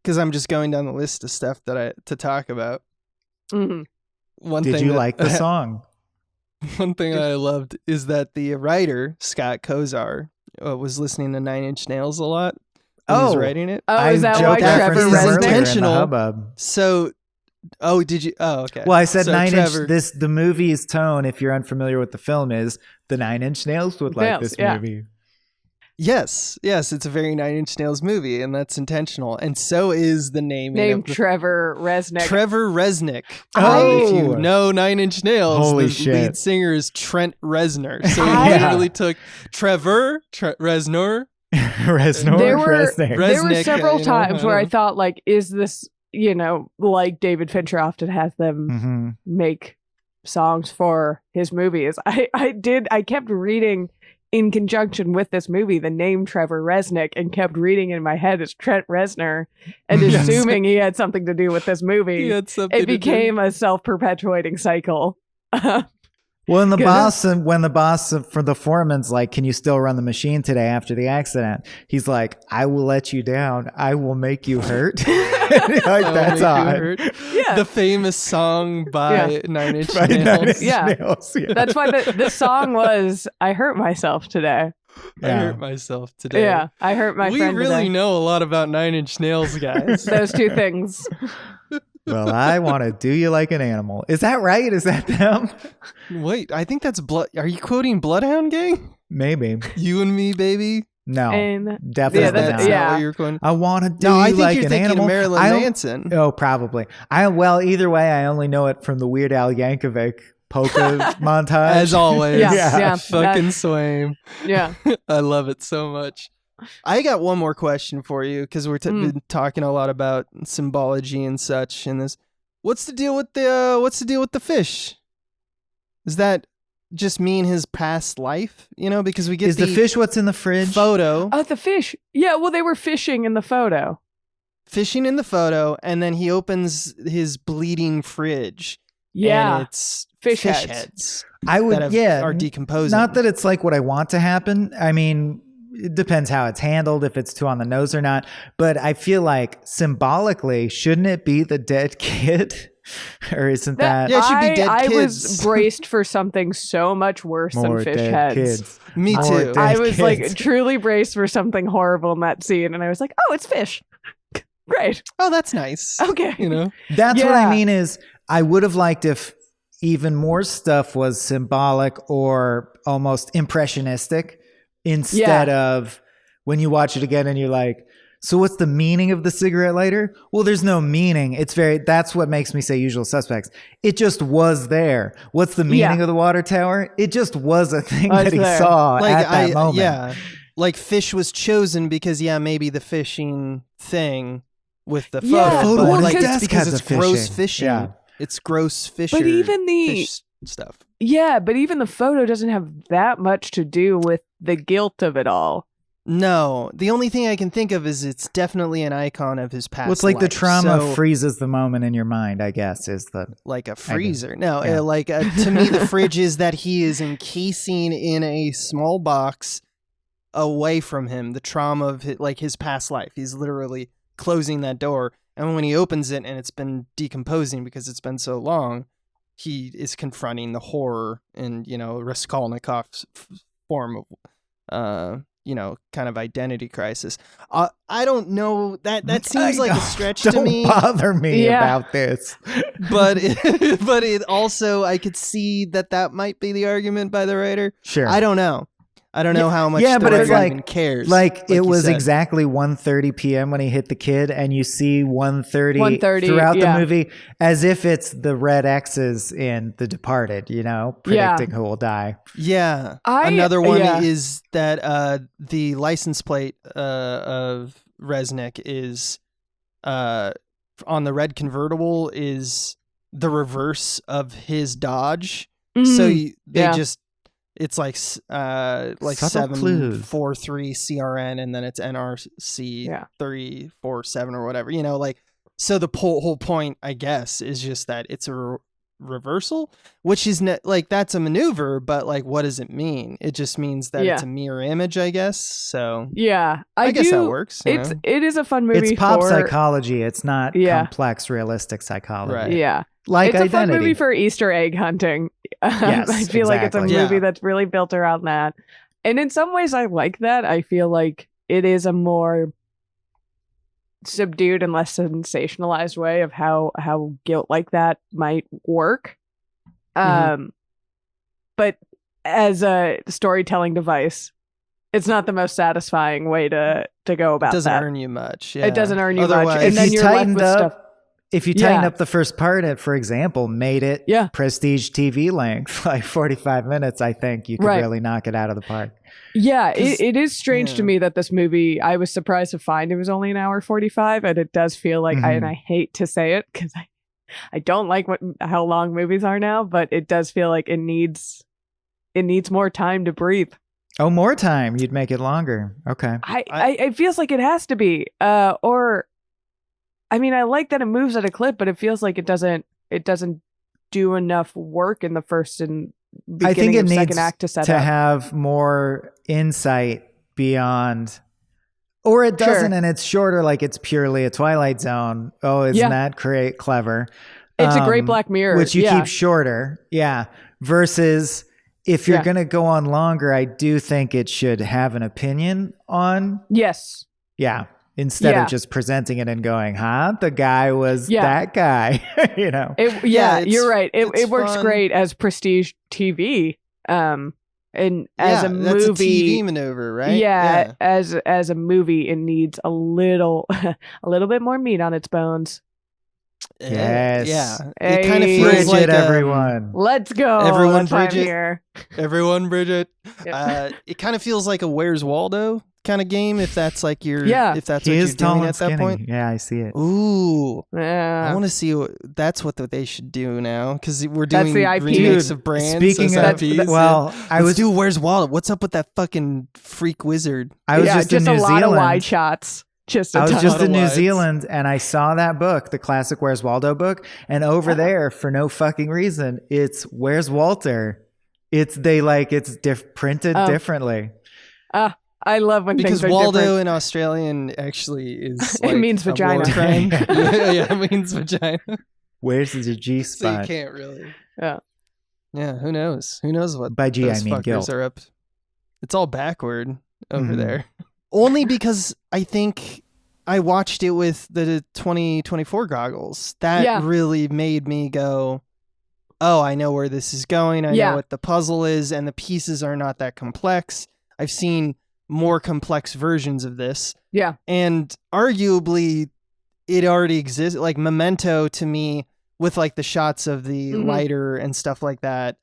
because I'm just going down the list of stuff to talk about. Mm-hmm. Did you like the song? One thing I loved is that the writer, Scott Kozar, was listening to Nine Inch Nails a lot when he was writing it. Oh, is that why Trevor Reznor? Intentional. So, did you? Oh, okay. Well, I said Trevor, the movie's tone, if you're unfamiliar with the film, is the Nine Inch Nails would like this movie. Yes, it's a very Nine Inch Nails movie, and that's intentional. And so is the name Trevor Reznor. Trevor Reznor. Oh, if you know Nine Inch Nails, holy the shit. lead singer is Trent Reznor. So he literally took Trevor Reznor. There were several times where I thought, like, is this, like David Fincher often has them make songs for his movies. I kept reading in conjunction with this movie the name Trevor Resnick and kept reading in my head as Trent Reznor and assuming he had something to do with this movie, it became a self-perpetuating cycle. When the boss for the foreman's like, can you still run the machine today after the accident? He's like, I will let you down. I will make you hurt. That's odd. Yeah. The famous song by Nine Inch Nails. Nails, yeah. That's why the song was, I hurt myself today. I hurt myself today. Yeah, I hurt my friend We really today. know a lot about Nine Inch Nails, guys. Those two things. Well, I want to do you like an animal. Is that right? Is that them? Wait, I think that's Blood. Are you quoting Bloodhound Gang? Maybe. You and me, baby. No, and definitely not. Not what you're quoting. I want to do no, I you think like you're an thinking animal. Of Marilyn Manson. Oh, probably. Well, either way, I only know it from the Weird Al Yankovic polka montage. As always. Yeah. Fucking Swaim. Yeah. I love it so much. I got one more question for you because we're been talking a lot about symbology and such in this. What's the deal with the fish? Is that just mean his past life? You know, because we get the fish what's in the fridge photo. Oh, the fish. Yeah, well, they were fishing in the photo. Fishing in the photo, and then he opens his bleeding fridge. Yeah, and it's fish heads. I would, are decomposing. Not that it's like what I want to happen. I mean, it depends how it's handled, if it's too on the nose or not. But I feel like symbolically, shouldn't it be the dead kid? Or isn't that? Yeah, it should be dead kids. I was braced for something so much worse than fish heads. Kids. Me too. I was like truly braced for something horrible in that scene, and I was like, "Oh, it's fish." Great. Oh, that's nice. Okay. You know, that's what I mean. Is I would have liked if even more stuff was symbolic or almost impressionistic, instead of when you watch it again and you're like, so what's the meaning of the cigarette lighter? Well, there's no meaning. That's what makes me say Usual Suspects. It just was there. What's the meaning of the water tower? It just was a thing that he saw at that moment. Yeah. Like fish was chosen because maybe the fishing thing with the photo. Yeah, but well, like it's because it's gross fishing. Yeah. It's gross fishing. But even fish stuff. Yeah, but even the photo doesn't have that much to do with the guilt of it all. No, the only thing I can think of is it's definitely an icon of his past. Well, it's like the life. trauma freezes the moment in your mind, I guess, is the like a freezer. No, to me, the fridge is that he is encasing in a small box away from him the trauma of his past life. He's literally closing that door, and when he opens it and it's been decomposing because it's been so long, he is confronting the horror and Raskolnikov's form of kind of identity crisis. I don't know, that seems like a stretch to me. Don't bother me about this. But it also, I could see that might be the argument by the writer. Sure. I don't know how much. Yeah, but it's like even cares. Like it was exactly 1:30 p.m. when he hit the kid, and you see 1:30 throughout the movie, as if it's the red X's in The Departed. Predicting who will die. Yeah. Another one is that the license plate of Resnick is on the red convertible is the reverse of his Dodge. Mm-hmm. So they just. It's like 743 CRN, and then it's NRC 347 or whatever. So the whole point, I guess, is just that it's a reversal, which is that's a maneuver, but what does it mean? It just means that it's a mirror image, I guess. So I guess that works. It is a fun movie. It's pop psychology. It's not complex, realistic psychology. Right. Yeah. Like it's Identity. a fun movie for Easter egg hunting. Yes, I feel like it's a movie that's really built around that. And in some ways I like that. I feel like it is a more subdued and less sensationalized way of how guilt like that might work. But as a storytelling device, it's not the most satisfying way to go about that. It doesn't earn you much. Yeah. It doesn't earn you much. If And then you you're left tightened with up, stuff. If you tighten up the first part, it, for example, made it prestige TV length, like 45 minutes, I think you could really knock it out of the park. Yeah, it is strange to me that this movie, I was surprised to find it was only an hour 45, and it does feel like, and I hate to say it because I don't like how long movies are now, but it does feel like it needs more time to breathe. Oh, more time. You'd make it longer. Okay. It feels like it has to be. Or, I mean, I like that it moves at a clip, but it feels like it doesn't do enough work in the first and beginning of second act to set up. Have more insight beyond, or it doesn't, and it's shorter. Like it's purely a Twilight Zone. Oh, isn't that clever? It's a great Black Mirror, which you keep shorter. Yeah. Versus if you're going to go on longer, I do think it should have an opinion on. Yes. Yeah. Instead of just presenting it and going, the guy was that guy, you know? You're right. It works great as prestige TV. And as a movie, that's a TV maneuver, right? Yeah. As a movie, it needs a little bit more meat on its bones. Yes. Yeah. It kind of feels Bridgett, like everyone. Let's go. Everyone, Bridgett here. Everyone, Bridgett. It kind of feels like a Where's Waldo kind of game, if that's like your if that's what you're doing at that point. Yeah, I see it. Ooh. Yeah. I want to see that's what they should do now, because we're doing the IP. remakes of brands. Speaking of IPs, let's do Where's Waldo. What's up with that fucking freak wizard? I was just in New Zealand. Lot of wide shots. I was just in New Zealand and I saw that book, the classic Where's Waldo book, and over there, for no fucking reason, it's Where's Walter. It's printed differently. I love when because things are Waldo different. in Australian actually is like it means vagina. It means vagina. Where's the G spot? So you can't really. Yeah. Who knows? Who knows what by G those I mean fuckers guilt. are up? It's all backward over there. Only because I think I watched it with the 2024 goggles. That really made me go, oh, I know where this is going. I know what the puzzle is, and the pieces are not that complex. I've seen more complex versions of this. Yeah. And arguably, it already exists. Like Memento, to me, with like the shots of the lighter and stuff like that,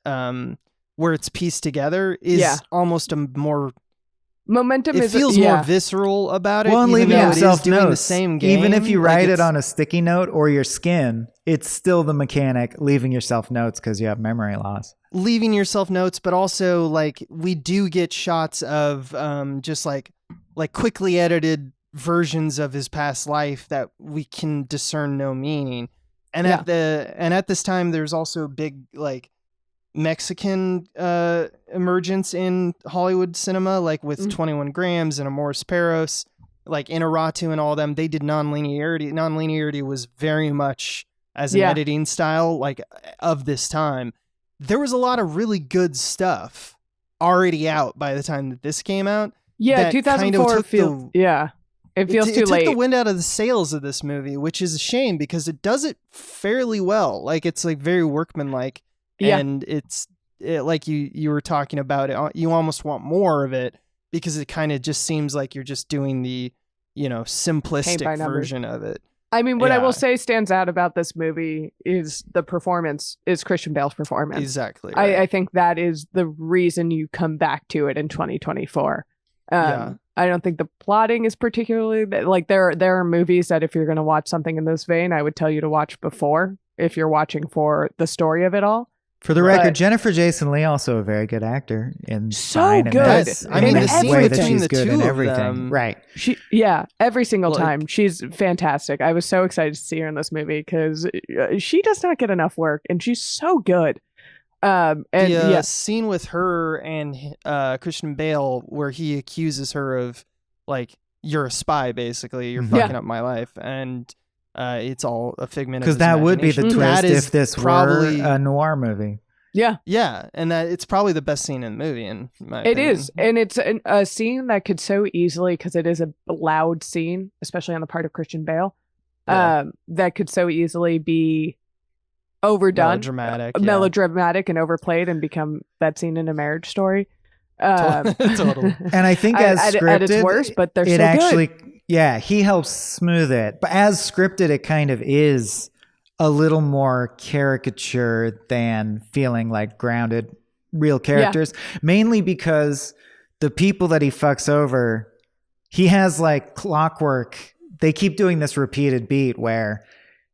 where it's pieced together, is almost a more... Momentum it feels more visceral about it. Well, and leaving yourself doing notes. The same game. Even if you write it on a sticky note or your skin, it's still the mechanic, leaving yourself notes because you have memory loss. Leaving yourself notes, but also like we do get shots of just like quickly edited versions of his past life that we can discern no meaning. And at this time, there's also big like Mexican emergence in Hollywood cinema, like with 21 Grams and Amores Perros, like Inarritu and all them. They did non-linearity. Non-linearity was very much as an editing style like of this time. There was a lot of really good stuff already out by the time that this came out. Yeah, 2004 feels it feels too late. It took the wind out of the sails of this movie, which is a shame because it does it fairly well. Like it's like very workmanlike. Yeah. And it's like you were talking about it. You almost want more of it because it kind of just seems like you're just doing the, simplistic version of it. I mean, what I will say stands out about this movie is the performance, is Christian Bale's performance. Exactly. Right. I think that is the reason you come back to it in 2024. I don't think the plotting is particularly like there are movies that if you're going to watch something in this vein, I would tell you to watch before if you're watching for the story of it all. For the record, Jennifer Jason Leigh also a very good actor in so good. I mean, the scene way that between she's the good two in of everything. them, right? Every single time she's fantastic. I was so excited to see her in this movie because she does not get enough work, and she's so good. And the scene with her and Christian Bale, where he accuses her of like, you're a spy, basically, you're fucking up my life, and. It's all a figment of his imagination. Because that would be the twist if this probably were a noir movie. Yeah, and that it's probably the best scene in the movie. In my opinion. It is, and it's a scene that could so easily, because it is a loud scene, especially on the part of Christian Bale, that could so easily be overdone, melodramatic, and overplayed, and become that scene in A Marriage Story. Totally. And I think as scripted, at its worst, but they're it so actually. Good. Yeah, he helps smooth it. But as scripted, it kind of is a little more caricature than feeling like grounded, real characters. Yeah. Mainly because the people that he fucks over, he has like clockwork. They keep doing this repeated beat where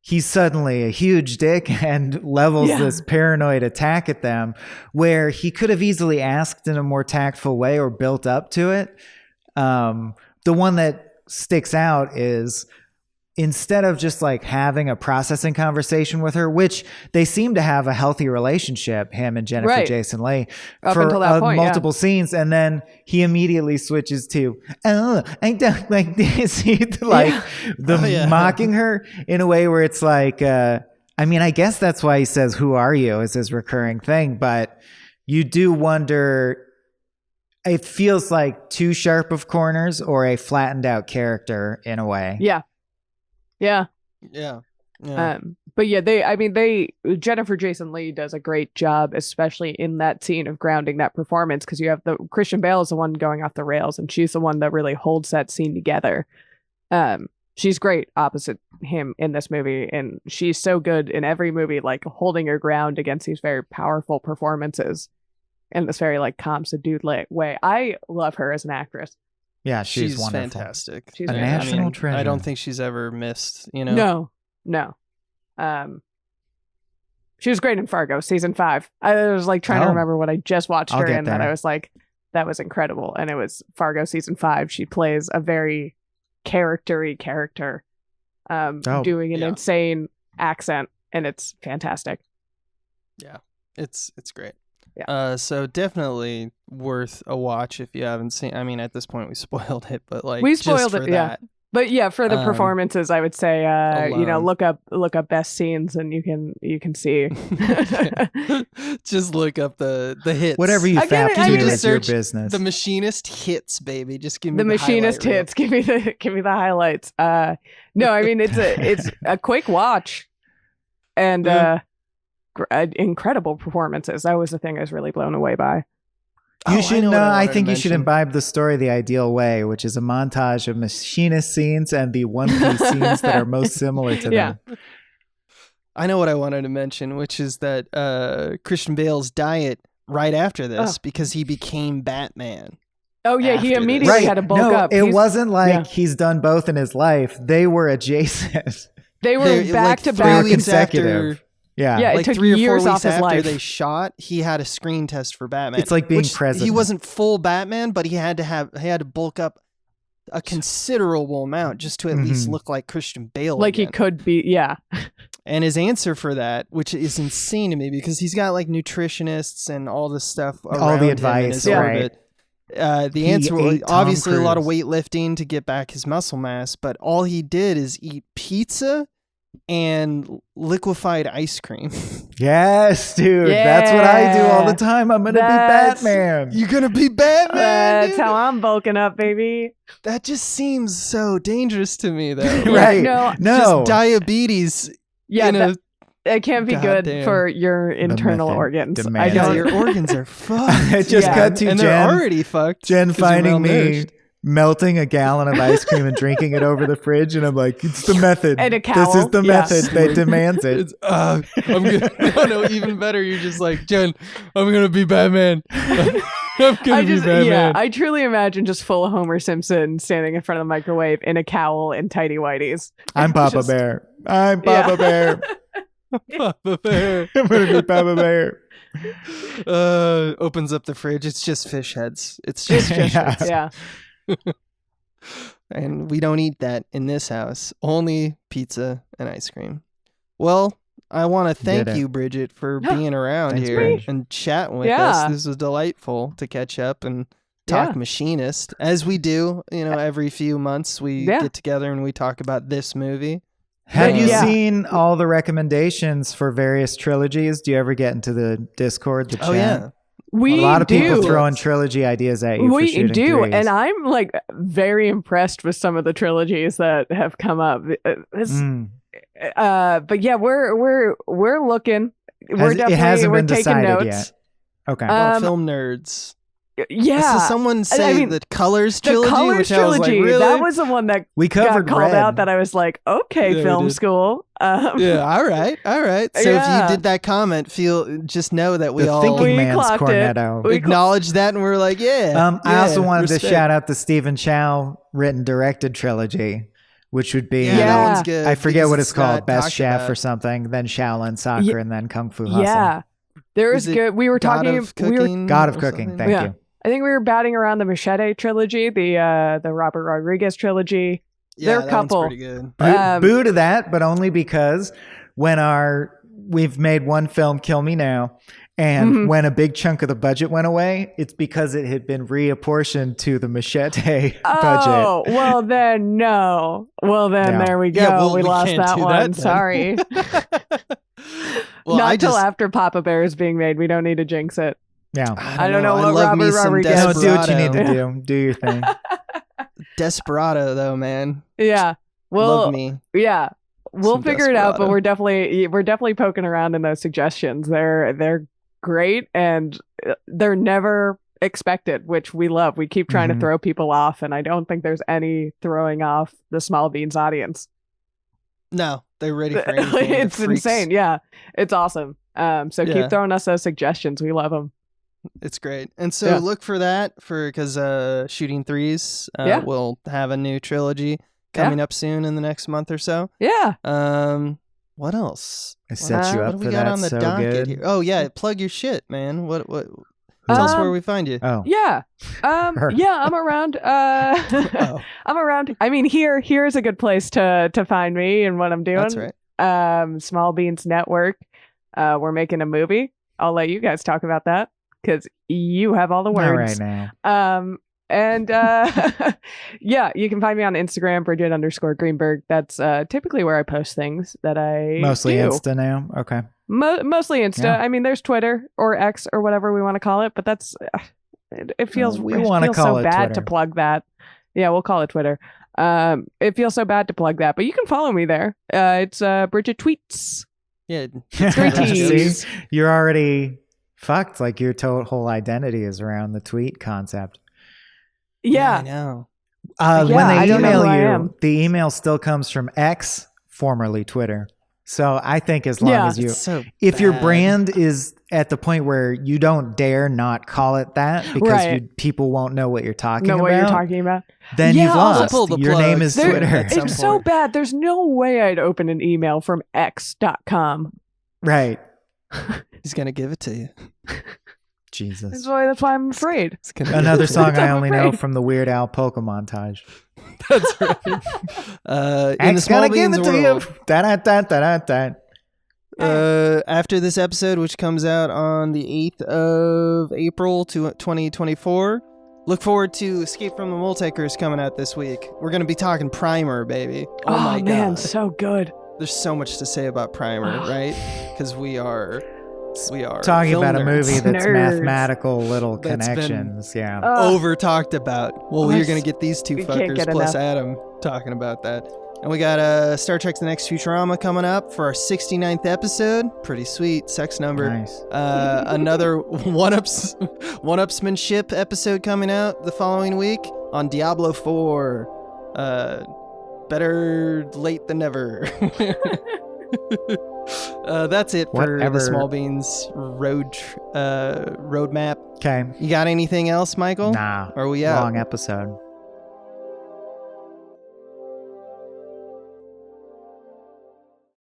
he's suddenly a huge dick and levels this paranoid attack at them, where he could have easily asked in a more tactful way or built up to it. The one that sticks out is, instead of just like having a processing conversation with her, which they seem to have a healthy relationship, him and Jennifer Jason Leigh, for until that point, multiple scenes, and then he immediately switches to, oh, I don't like this, mocking her in a way where it's like, I mean, I guess that's why he says, "Who are you?" is his recurring thing, but you do wonder. It feels like too sharp of corners or a flattened out character in a way. Yeah. But Jennifer Jason Leigh does a great job, especially in that scene, of grounding that performance, because you have Christian Bale is the one going off the rails, and she's the one that really holds that scene together. She's great opposite him in this movie, and she's so good in every movie, like holding her ground against these very powerful performances in this very like calm, subdued way. I love her as an actress. Yeah, she's wonderful. Fantastic. She's a national treasure. I don't think she's ever missed, you know. No. She was great in Fargo season 5. I was like trying to remember what I just watched her in, and I was like, that was incredible. And it was Fargo season 5. She plays a very character, doing an insane accent, and it's fantastic. Yeah, it's great. Yeah. So definitely worth a watch if you haven't seen. I mean, at this point we spoiled it, but like we spoiled it. Yeah. But yeah, for the performances, I would say, look up best scenes, and you can see. Just look up the hits. Whatever you fap to is your business. The Machinist hits, baby. Just give me the Machinist hits. Give me the highlights. No, I mean it's a quick watch, and incredible performances. That was the thing I was really blown away by. You should know. I think you should imbibe the story the ideal way, which is a montage of Machinist scenes and the One Piece scenes that are most similar to them. I know what I wanted to mention, which is that Christian Bale's diet right after this because he became Batman. Oh yeah, he immediately had to bulk up. It wasn't like he's done both in his life. They were adjacent. They were back to back consecutive. Yeah, like it took 3 or 4 years weeks off his after life. they shot, he had a screen test for Batman. It's like being president. He wasn't full Batman, but he had to bulk up a considerable amount just to at least look like Christian Bale. Like again. he could be, yeah. And his answer for that, which is insane to me, because he's got like nutritionists and all this stuff around all the him advice, in his right? orbit. The answer was obviously a lot of weightlifting to get back his muscle mass, but all he did is eat pizza and liquefied ice cream. Yes, dude. Yeah. That's what I do all the time. I'm going to be Batman. You're going to be Batman? That's how I'm bulking up, baby. That just seems so dangerous to me, though. Right. No. Just diabetes. Yeah, it can't be good for your internal organs. I don't. Your organs are fucked. It just cut to and Jen. They're already fucked. Jen finding me melting a gallon of ice cream and drinking it over the fridge, and I'm like, it's the method. And a cowl. This is the method that demands it. I'm gonna, no, even better. You're just like, Jen, I'm gonna be Batman. I'm gonna be Batman. Yeah, I truly imagine just full Homer Simpson standing in front of the microwave in a cowl and tidy whities. I'm Papa Bear. I'm Papa Bear. Papa Bear. I'm gonna be Papa Bear. Opens up the fridge. It's just fish heads. It's just fish heads. Yeah. And we don't eat that in this house. Only pizza and ice cream. Well, I want to thank you, Bridgett, for being around here and chatting with us. This was delightful to catch up and talk Machinist, as we do. Every few months we get together and we talk about this movie. Have you seen all the recommendations for various trilogies? Do you ever get into the Discord, the chat? Oh, yeah. A lot of people throwing trilogy ideas at you. We do, and I'm like very impressed with some of the trilogies that have come up. But yeah, we're looking. We're definitely taking notes yet. Okay, film nerds. Yeah. So someone say the Colors trilogy, the Colors which trilogy. I was like, really? That was the one that we covered got called out. That I was like, okay, film school. Yeah, all right. So if you did that comment, just know that we all thinking man's cornetto. We acknowledged that, and we're like, I also wanted to shout out the Stephen Chow written directed trilogy, which would be that one's good. I forget because what it's called, not Best talked Chef about. or something, then Shaolin Soccer, and then Kung Fu Hustle. Yeah. There Is is it good. We were God talking. of Cooking God of or Cooking, something? thank Yeah. you. I think we were batting around the Machete trilogy, the Robert Rodriguez trilogy. Yeah, They're a that couple. one's pretty good. Boo to that, but only because we've made one film, Kill Me Now, and when a big chunk of the budget went away, it's because it had been reapportioned to the Machete budget. Oh, well then no. Well then there we go. Yeah, well, we lost can't that do one. then. Sorry. Well, Not till after Papa Bear is being made. We don't need to jinx it. Yeah. I don't know I what love me Robert some Rodriguez- No, do what you need to Desperado. do. Do your thing. Desperado, though, man. Yeah. Well, Love me. yeah. We'll Some figure it out, but Desperado. we're definitely poking around in those suggestions. They're great and they're never expected, which we love. We keep trying to throw people off, and I don't think there's any throwing off the Small Beans audience. No, they're ready for anything. It's The freaks. insane. Yeah, it's awesome. So Yeah. keep throwing us those suggestions. We love them. It's great. And so Yeah. look for that because Shooting Threes Yeah. will have a new trilogy coming up soon in the next month or so. Yeah. What else? I set you What up do for we got that on the so docket good. here? Oh yeah, plug your shit, man. What tell us where we find you. Oh. Yeah. Yeah, I'm around. Oh. I'm around. I mean, here's a good place to find me and what I'm doing. That's right. Small Beans Network. We're making a movie. I'll let you guys talk about that because you have all the Not words. right now. And yeah, you can find me on Instagram, Bridgett_Greenberg. That's typically where I post things that I Mostly do. Insta now. Okay. Mostly Insta. Yeah. I mean, there's Twitter or X or whatever we want to call it, but that's it feels we it wanna feels call so it bad Twitter. to plug that. Yeah, we'll call it Twitter. It feels so bad to plug that, but you can follow me there. It's Bridgett Tweets. Yeah. Three T's. See, you're already fucked. Like your whole identity is around the tweet concept. I Yeah. know. When I they don't know email who I you, am. the email still comes from X, formerly Twitter. So I think as long as you, It's so if your bad. brand is at the point where you don't dare not call it that because Right. people won't know what you're talking Know about, what you're talking about? then Yeah, you've also lost. pull the Your plug. name is There- Twitter. at some It's so point. bad. There's no way I'd open an email from X.com. Right. He's gonna give it to you. Jesus. That's why I'm afraid. He's gonna give Another it to song I'm I only know afraid. from the Weird Al polka montage. you. That's right. In the X Small gonna give Beans it to world. you. Da-da-da-da-da-da. After this episode, which comes out on the 8th of April 2024, look forward to Escape from the Multiverse coming out this week. We're going to be talking Primer, baby. Oh my man, God. so good. There's so much to say about Primer, right? Because we are Talking film about a nerds. movie that's Nerds. mathematical little That's been- connections. Yeah. over talked about. Well, you're going to get these two we can't fuckers get plus enough. Adam talking about that. And we got Star Trek The Next Futurama coming up for our 69th episode. Pretty sweet. Sex number. Nice. Another one-upsmanship episode coming out the following week on Diablo 4. Better late than never. That's it for Whatever. the Small Beans roadmap. Okay. You got anything else, Michael? Nah. Are we out? Long episode.